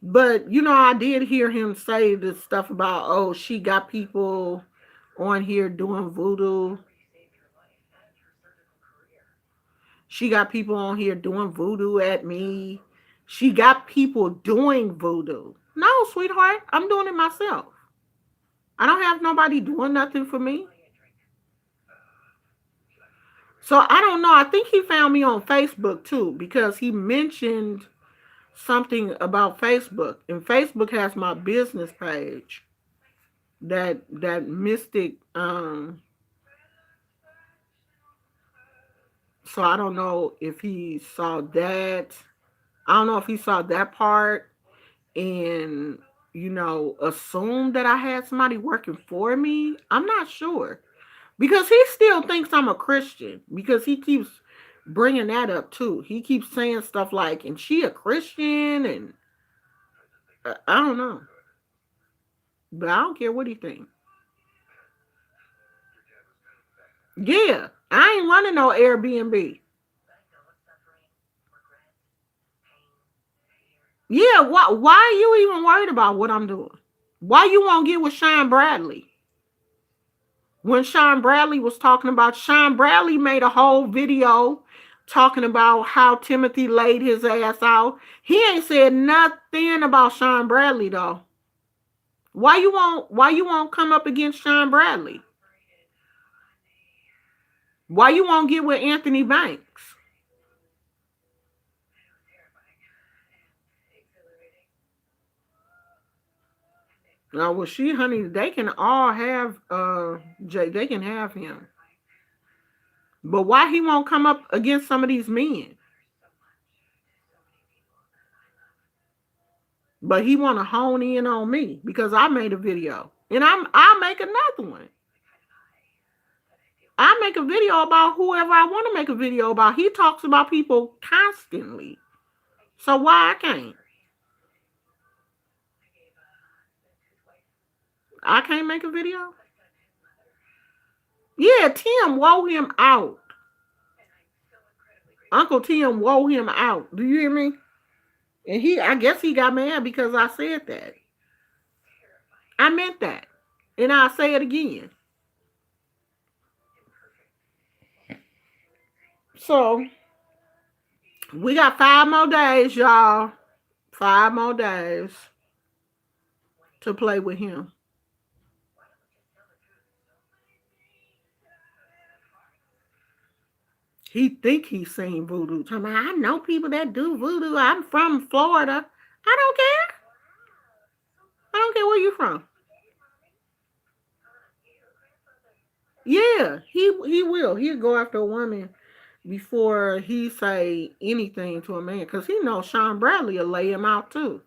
But you know, I did hear him say this stuff about oh, she got people on here doing voodoo. She got people on here doing voodoo at me. She got people doing voodoo. No, sweetheart, I'm doing it myself. I don't have nobody doing nothing for me. So I don't know. I think he found me on Facebook too because he mentioned something about Facebook. And Facebook has my business page. That mystic so I don't know if he saw that. I don't know if he saw that part and assume that I had somebody working for me. I'm not sure because he still thinks I'm a Christian because he keeps bringing that up too. He keeps saying stuff like, "And she a Christian?" and I don't know, but I don't care what he thinks. Yeah, I ain't running no Airbnb. Yeah, why are you even worried about what I'm doing? Why you won't get with Sean Bradley? When Sean Bradley was talking about Sean Bradley made a whole video talking about how Timothy laid his ass out. He ain't said nothing about Sean Bradley though. Why you won't come up against Sean Bradley? Why you won't get with Anthony Banks? Now well she honey, they can all have Jay, they can have him. But why he won't come up against some of these men? But he want to hone in on me because I made a video, and I'll make another one. I make a video about whoever I want to make a video about. He talks about people constantly, so why I can't? I can't make a video. Yeah, Tim wore him out. Uncle Tim wore him out. Do you hear me? And I guess he got mad because I said that. I meant that, and I'll say it again. So we got 5 more days, y'all. 5 more days to play with him. He think he's seen voodoo. Tell me, I know people that do voodoo. I'm from Florida. I don't care. I don't care where you from. Yeah, he will. He'll go after a woman before he say anything to a man, because he knows Sean Bradley will lay him out too.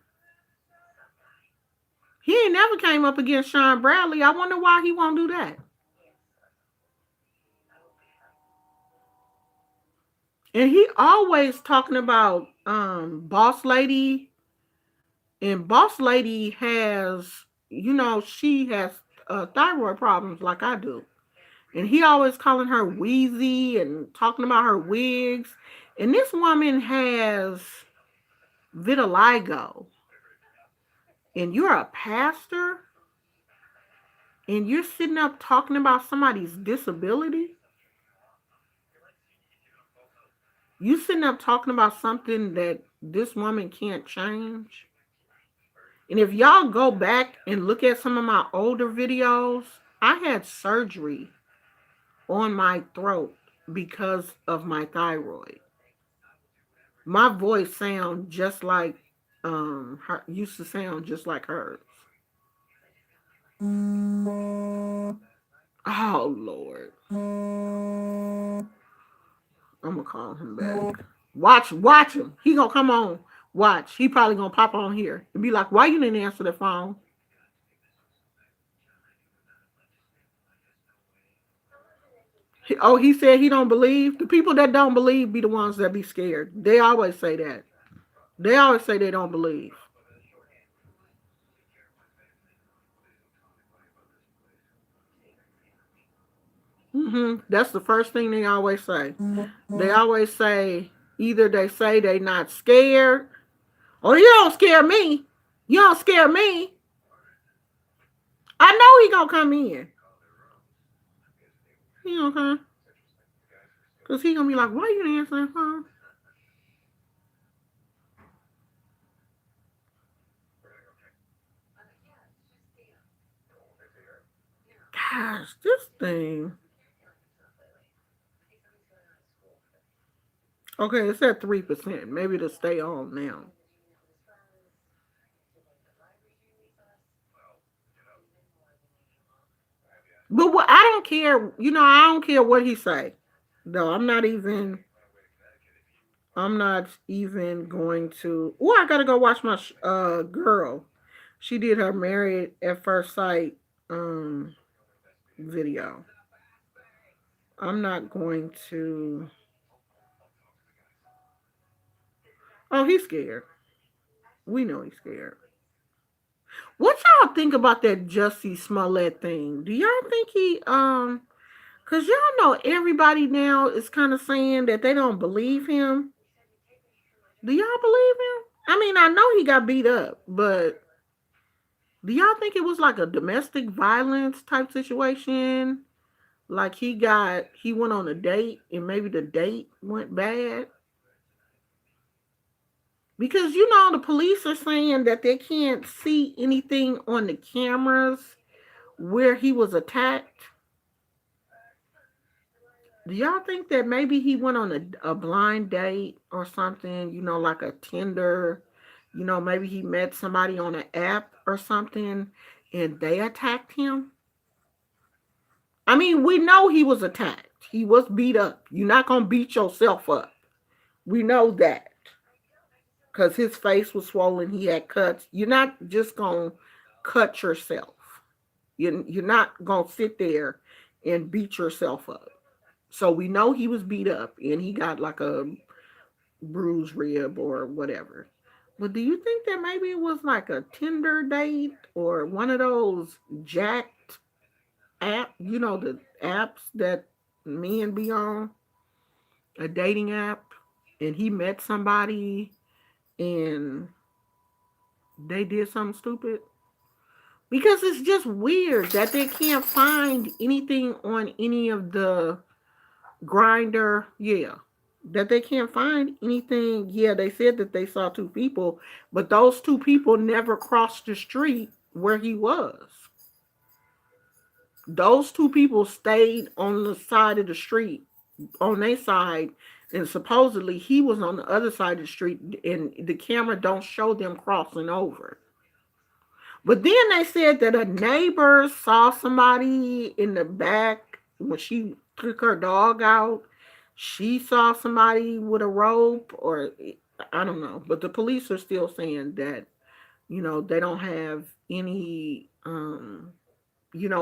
He ain't never came up against Sean Bradley. I wonder why he won't do that. And he always talking about Boss Lady, and Boss Lady has, she has thyroid problems like I do. And he always calling her wheezy and talking about her wigs. And this woman has vitiligo. And you're a pastor and you're sitting up talking about somebody's disability. You sitting up talking about something that this woman can't change. And if y'all go back and look at some of my older videos, I had surgery on my throat because of my thyroid. My voice sound just like her used to sound just like hers. Oh Lord. I'm gonna call him back. Watch him. He gonna come on. Watch. He probably gonna pop on here and be like, "Why you didn't answer the phone?" He said he don't believe. The people that don't believe be the ones that be scared. They always say that. They always say they don't believe. That's the first thing they always say. They always say either they say they not scared, or you don't scare me. You don't scare me. I know he gonna come in. He gonna come. Cause he gonna be like, why you didn't answer the phone? Gosh, this thing. Okay, it's at 3%. Maybe to stay on now. But what, I don't care. I don't care what he say. No, I'm not even going to. Oh, I gotta go watch my girl. She did her Married at First Sight um video. I'm not going to. Oh, he's scared. We know he's scared. What y'all think about that Jussie Smollett thing? Do y'all think he cause y'all know everybody now is kind of saying that they don't believe him. Do y'all believe him? I mean, I know he got beat up, but do y'all think it was like a domestic violence type situation? Like he went on a date and maybe the date went bad? Because the police are saying that they can't see anything on the cameras where he was attacked. Do y'all think that maybe he went on a blind date or something, like a Tinder? Maybe he met somebody on an app or something and they attacked him? I mean, we know he was attacked. He was beat up. You're not going to beat yourself up. We know that because his face was swollen. He had cuts. You're not just going to cut yourself. You're not going to sit there and beat yourself up. So we know he was beat up and he got like a bruised rib or whatever. But do you think that maybe it was like a Tinder date or one of those jacked the apps that men be on, a dating app, and he met somebody and they did something stupid? Because it's just weird that they can't find anything on any of the grinder. Yeah. That they can't find anything. Yeah, they said that they saw two people, but those two people never crossed the street where he was. Those two people stayed on the side of the street, on their side, and supposedly he was on the other side of the street, and the camera don't show them crossing over. But then they said that a neighbor saw somebody in the back when she took her dog out. she saw somebody with a rope, or I don't know. But the police are still saying that, they don't have any,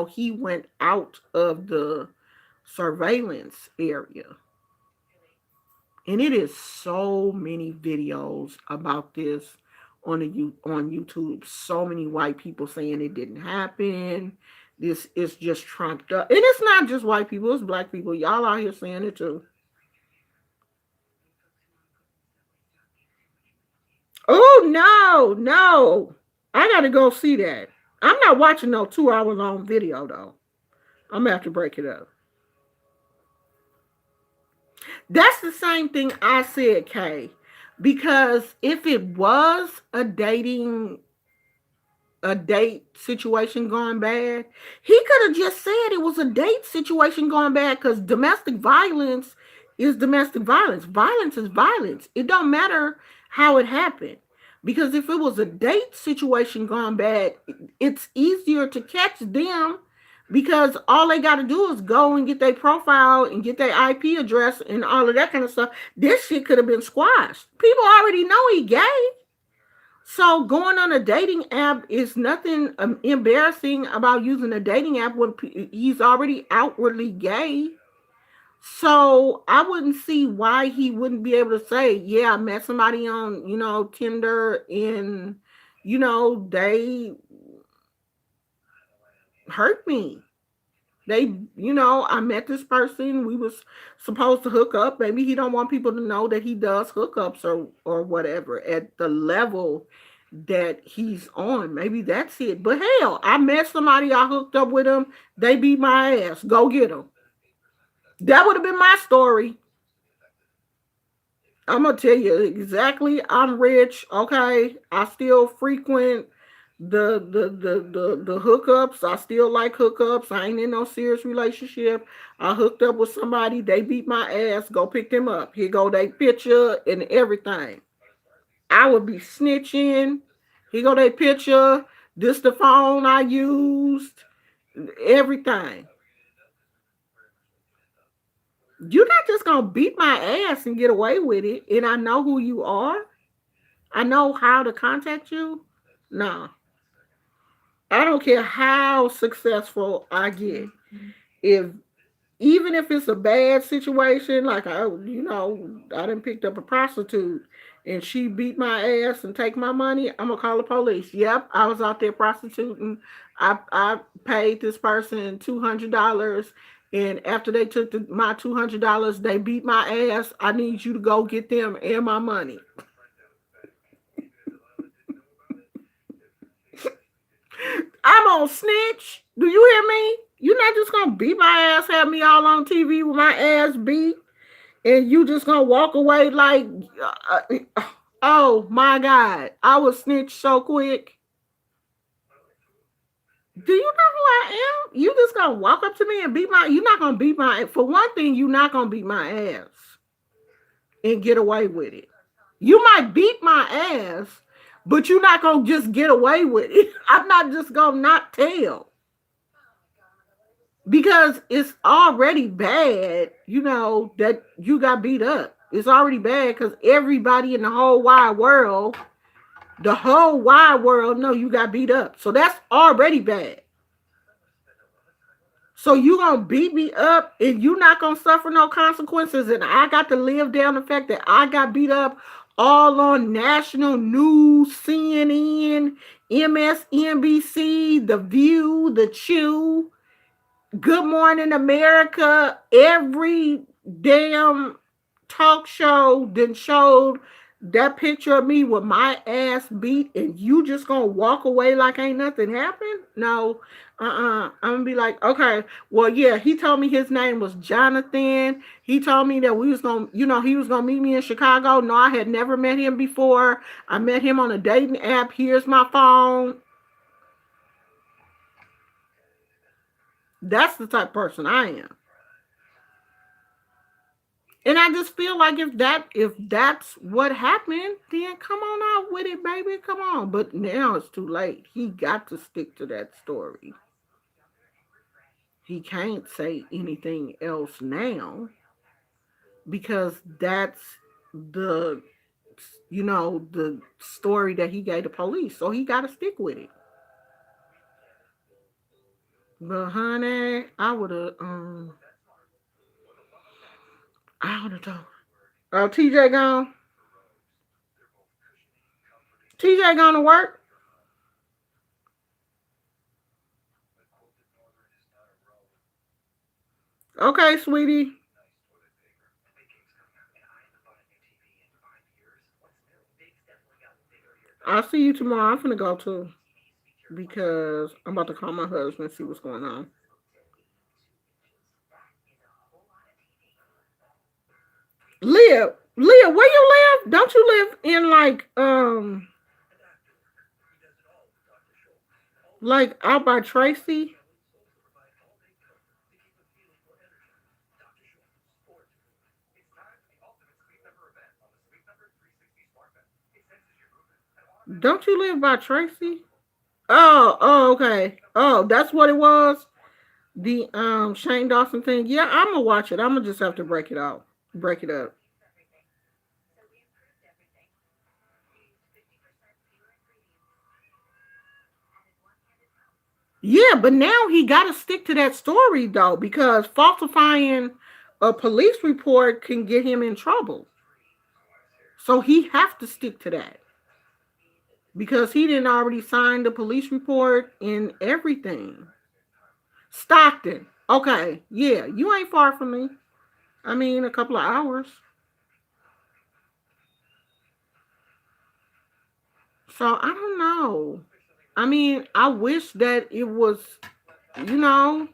he went out of the surveillance area. And it is so many videos about this on YouTube. So many white people saying it didn't happen. This is just trumped up. And it's not just white people, it's black people. Y'all out here saying it too. Oh no, no. I gotta go see that. I'm not watching no 2 hour long video though. I'm gonna have to break it up. That's the same thing I said, Kay. Because if it was a date situation gone bad, he could have just said it was a date situation gone bad, because domestic violence is domestic violence. Violence is violence. It don't matter how it happened. Because if it was a date situation gone bad, it's easier to catch them, because all they got to do is go and get their profile and get their IP address and all of that kind of stuff. This shit could have been squashed. People already know he gay. So going on a dating app is nothing embarrassing about using a dating app when he's already outwardly gay. So I wouldn't see why he wouldn't be able to say, "Yeah, I met somebody on, Tinder, and they hurt me. They, I met this person. We was supposed to hook up. Maybe he don't want people to know that he does hookups or whatever at the level that he's on. Maybe that's it. But hell, I met somebody. I hooked up with them. They beat my ass. Go get them. That would have been my story. I'm gonna tell you exactly. I'm rich. Okay, I still frequent the hookups. I still like hookups. I ain't in no serious relationship. I hooked up with somebody. They beat my ass. Go pick them up. Here go they picture and everything. I would be snitching. Here go they picture. This the phone I used. Everything. You're not just gonna beat my ass and get away with it. And I know who you are. I know how to contact you. No, I don't care how successful I get. If Even if it's a bad situation, like I done picked up a prostitute and she beat my ass and take my money, I'm gonna call the police. Yep, I was out there prostituting. I paid this person $200, and after they took my $200, they beat my ass. I need you to go get them and my money. I'm on snitch. Do you hear me? You're not just gonna beat my ass, have me all on TV with my ass beat, and you just gonna walk away like, oh my God, I was snitched so quick. Do you know who I am? You just gonna walk up to me and beat my? You're not gonna beat my. For one thing, you're not gonna beat my ass and get away with it. You might beat my ass, but you're not gonna just get away with it. I'm not just gonna not tell, because it's already bad, that you got beat up. It's already bad because everybody in the whole wide world know you got beat up. So that's already bad. So you gonna beat me up and you not gonna suffer no consequences, and I got to live down the fact that I got beat up all on national news, CNN, MSNBC, The View, The Chew, Good Morning America, every damn talk show then showed that picture of me with my ass beat, and you just gonna walk away like ain't nothing happened? No. I'm gonna be like, okay, well, yeah, he told me his name was Jonathan. He told me that we was gonna, he was gonna meet me in Chicago. No, I had never met him before. I met him on a dating app. Here's my phone. That's the type of person I am. And I just feel like if that's what happened, then come on out with it, baby. Come on. But now it's too late. He got to stick to that story. He can't say anything else now because that's the the story that he gave the police. So he got to stick with it. But honey, I would have told. Oh, TJ gone. TJ gone to work. Okay, sweetie. I'll see you tomorrow. I'm finna go too because I'm about to call my husband and see what's going on. Leah, where you live? Don't you live in like out by Tracy? Don't you live by Tracy? Oh, okay. Oh, that's what it was. The Shane Dawson thing. Yeah, I'm gonna watch it. I'm gonna just have to break it out, break it up. Yeah, but now he got to stick to that story though, because falsifying a police report can get him in trouble. So he have to stick to that because he didn't already sign the police report and everything. Stockton. Okay, yeah, you ain't far from me. I mean, a couple of hours. So I don't know. I mean, I wish that it was, you know,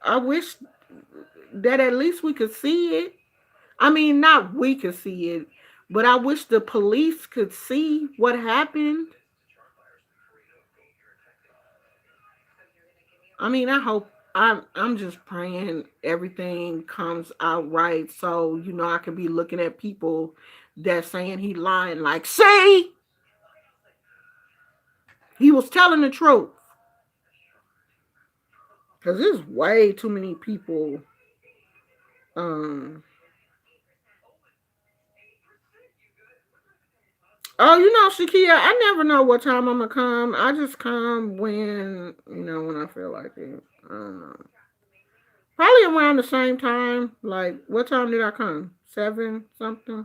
I wish that at least we could see it. I mean, not we could see it, but I wish the police could see what happened. I mean, I hope I'm just praying everything comes out right so I could be looking at people that saying he lying like, see, he was telling the truth. Cause there's way too many people. Um. Oh, Shakia, I never know what time I'm gonna come. I just come when I feel like it. I don't know. Probably around the same time. Like, what time did I come? 7 something?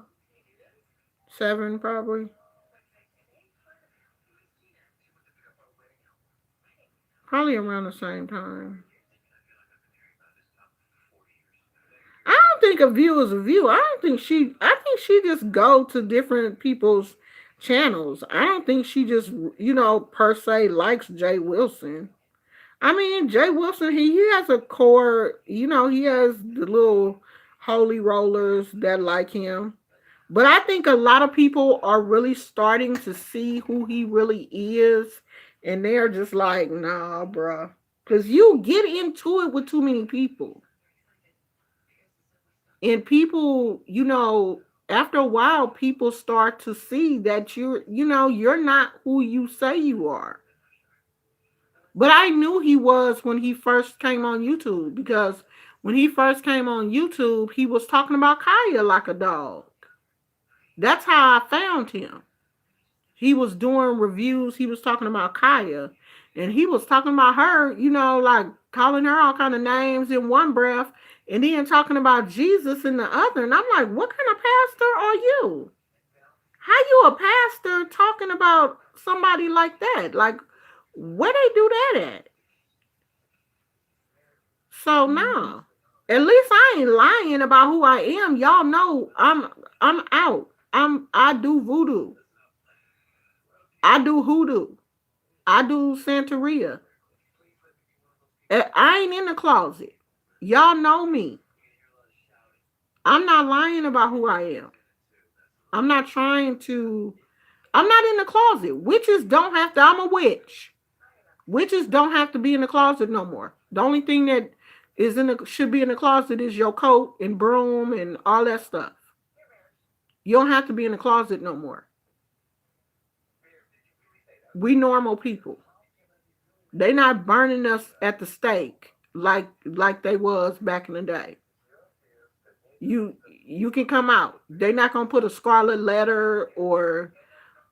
7 probably. Probably around the same time. I don't think a view is a view. I think she just go to different people's channels. I don't think she just, per se likes Jay Wilson. I mean, Jay Wilson, he has a core, he has the little holy rollers that like him. But I think a lot of people are really starting to see who he really is. And they're just like, nah, bruh. Because you get into it with too many people. And people, after a while, people start to see that you're not who you say you are. But I knew he was when he first came on YouTube because when he first came on YouTube, he was talking about Kaya like a dog. That's how I found him. He was doing reviews. He was talking about Kaya, and he was talking about her. Like calling her all kind of names in one breath, and then talking about Jesus in the other. And I'm like, what kind of pastor are you? How you a pastor talking about somebody like that? Like, where they do that at? So no. At least I ain't lying about who I am. Y'all know I'm out. I do voodoo. I do hoodoo. I do Santeria. I ain't in the closet. Y'all know me. I'm not lying about who I am. I'm not trying to. I'm not in the closet. Witches don't have to. I'm a witch. Witches don't have to be in the closet no more. The only thing that should be in the closet is your coat and broom and all that stuff. You don't have to be in the closet no more. We normal people. They not burning us at the stake like they was back in the day. You you can come out. They're not gonna put a scarlet letter or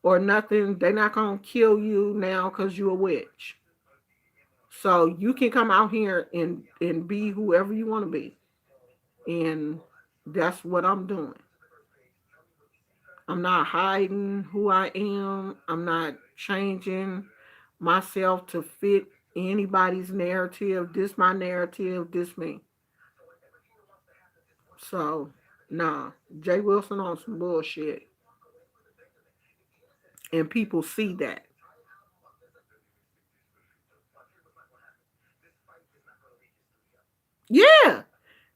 nothing. They're not gonna kill you now because you're a witch. So you can come out here and be whoever you want to be. And that's what I'm doing. I'm not hiding who I am. I'm not changing myself to fit anybody's narrative. This my narrative, this me. So nah. Jay Wilson on some bullshit. And people see that. Yeah.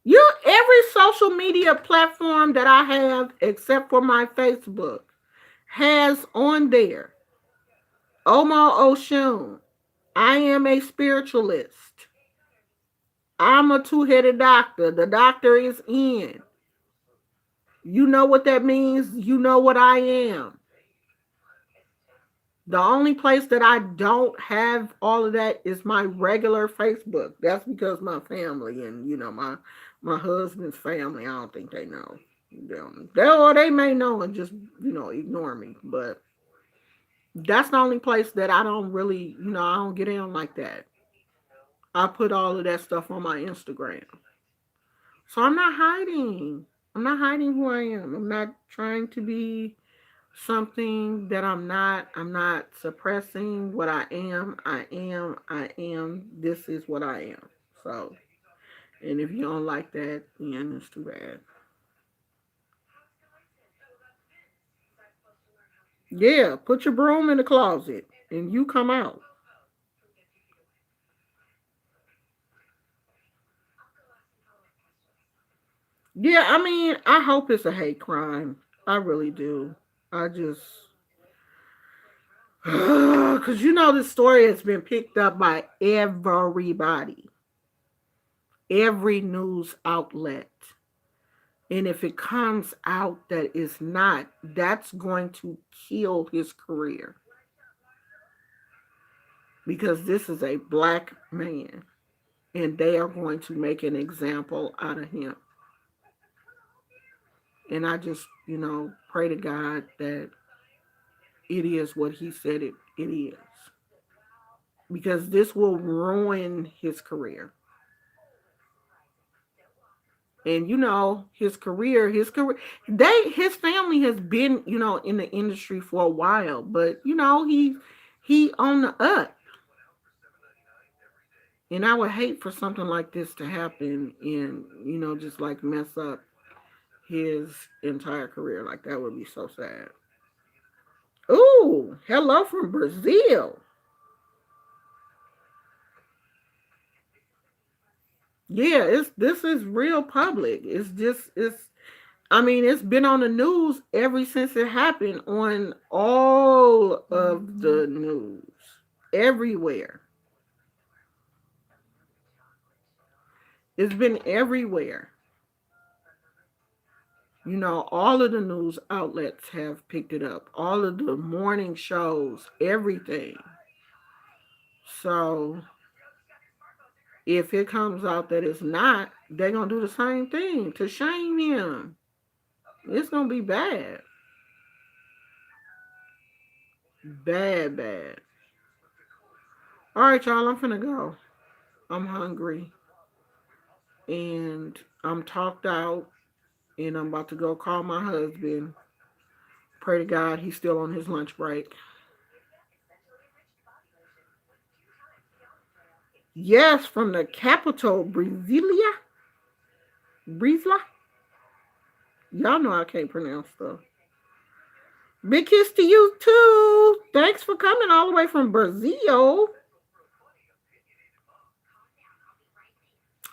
You every social media platform that I have except for my Facebook has on there Omar Oshun. I am a spiritualist. I'm a two-headed doctor. The doctor is in. You know what that means? You know what I am. The only place that I don't have all of that is my regular Facebook. That's because my family and my husband's family. I don't think they know. They may know and just ignore me. But that's the only place that I don't really I don't get in like that. I put all of that stuff on my Instagram. So I'm not hiding. I'm not hiding who I am. I'm not trying to be something that I'm not. I'm not suppressing what I am. I am. I am. This is what I am. So, and if you don't like that, then it's too bad. Yeah, put your broom in the closet and you come out. Yeah, I mean, I hope it's a hate crime. I really do. I just, because this story has been picked up by everybody, every news outlet. And if it comes out that it's not, that's going to kill his career because this is a black man and they are going to make an example out of him. And I just, pray to God that it is what he said it is because this will ruin his career. And his career, his family has been, in the industry for a while, but he on the up. And I would hate for something like this to happen and, just like mess up his entire career. Like that would be so sad. Ooh, hello from Brazil. Yeah, this is real public. It's I mean, it's been on the news ever since it happened on all of the news. Everywhere. It's been everywhere. All of the news outlets have picked it up. All of the morning shows, everything. So if it comes out that it's not, they're gonna do the same thing to shame him. It's gonna be bad. Bad, bad. All right, y'all, I'm finna go. I'm hungry and I'm talked out and I'm about to go call my husband. Pray to God he's still on his lunch break. Yes, from the capital, Brasilia. Brisla. Y'all know I can't pronounce stuff. Big kiss to you too. Thanks for coming all the way from Brazil.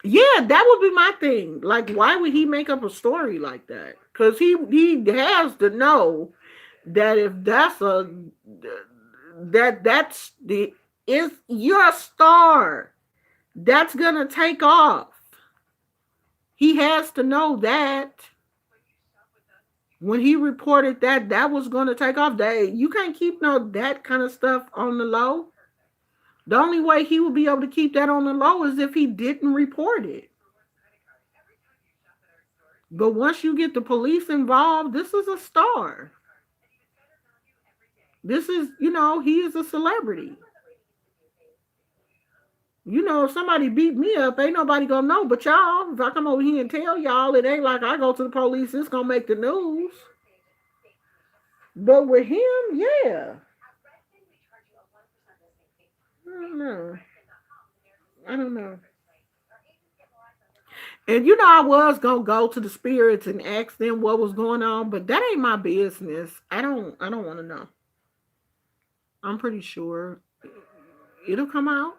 Yeah, that would be my thing. Like, why would he make up a story like that? Because he has to know that if that's the if you're a star, that's gonna take off. He has to know that when he reported that was gonna take off. That you can't keep that kind of stuff on the low. The only way he would be able to keep that on the low is if he didn't report it. But once you get the police involved, this is a star. This is, he is a celebrity. If somebody beat me up, ain't nobody gonna know but y'all. If I come over here and tell y'all, it ain't like I go to the police, it's gonna make the news. But with him, yeah. I don't know. I don't know. And I was gonna go to the spirits and ask them what was going on, but that ain't my business. I don't wanna know. I'm pretty sure it'll come out.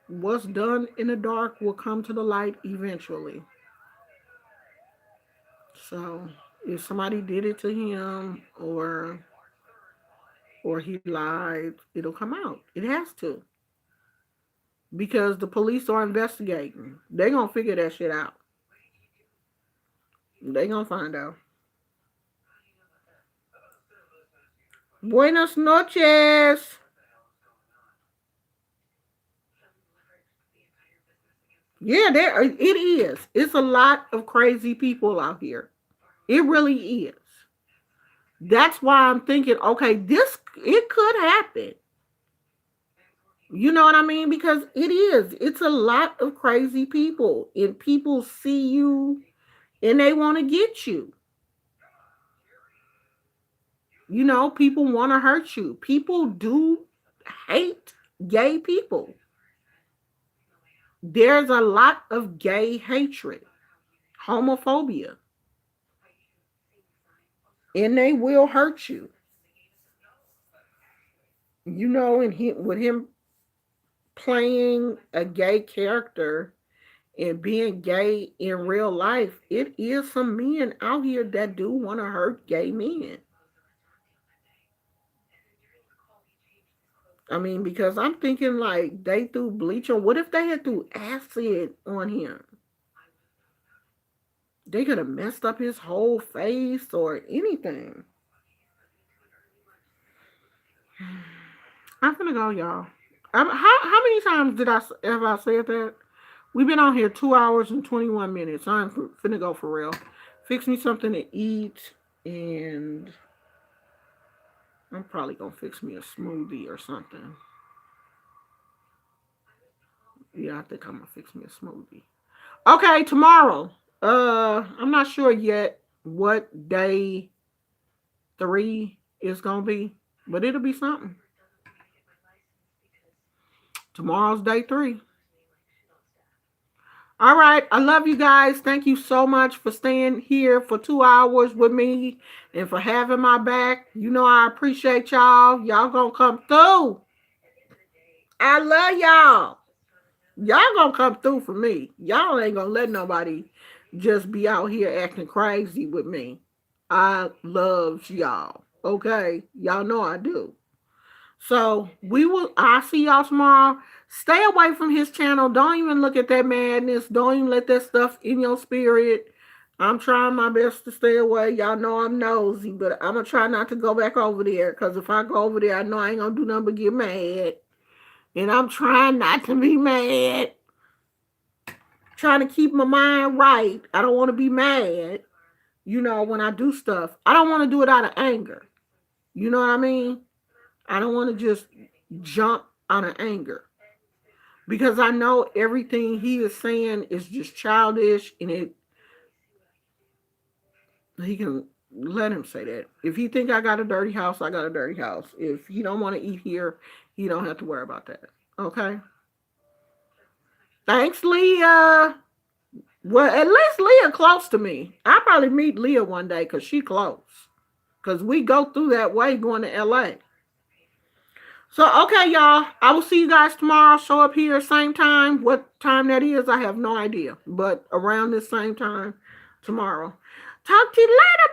What's done in the dark will come to the light eventually. So if somebody did it to him or he lied, it'll come out. It has to. Because the police are investigating. They gonna figure that shit out. They gonna find out. Buenas noches. Yeah, it is. It's a lot of crazy people out here. It really is. That's why I'm thinking, okay, this it could happen. You know what I mean? Because it is. It's a lot of crazy people, and people see you and they want to get you. People want to hurt you. People do hate gay people. There's a lot of gay hatred, homophobia, and they will hurt you. And with him playing a gay character and being gay in real life, it is some men out here that do want to hurt gay men. I mean, because I'm thinking like they threw bleach on. What if they had threw acid on him? They could have messed up his whole face or anything. I'm gonna go, y'all. How many times have I said that? We've been on here 2 hours and 21 minutes. I'm finna go for real. Fix me something to eat, and I'm probably gonna fix me a smoothie or something. Yeah, I think I'm gonna fix me a smoothie. Okay, tomorrow. I'm not sure yet what day 3 is gonna be, but it'll be something. Tomorrow's day 3. All right. I love you guys. Thank you so much for staying here for 2 hours with me and for having my back. I appreciate y'all. Y'all gonna come through. I love y'all. Y'all gonna come through for me. Y'all ain't gonna let nobody just be out here acting crazy with me. I love y'all. Okay? Y'all know I do. So I'll see y'all tomorrow. Stay away from his channel. Don't even look at that madness. Don't even let that stuff in your spirit. I'm trying my best to stay away. Y'all know I'm nosy, but I'm going to try not to go back over there, because if I go over there, I know I ain't going to do nothing but get mad. And I'm trying not to be mad. Trying to keep my mind right. I don't want to be mad, when I do stuff. I don't want to do it out of anger. You know what I mean? I don't want to just jump out of anger, because I know everything he is saying is just childish, and he can let him say that. If he think I got a dirty house, I got a dirty house. If he don't want to eat here, he don't have to worry about that. Okay. Thanks, Leah. Well, at least Leah close to me. I'll probably meet Leah one day because she close. Because we go through that way going to LA. So, okay, y'all. I will see you guys tomorrow. Show up here same time. What time that is, I have no idea. But around this same time tomorrow. Talk to you later.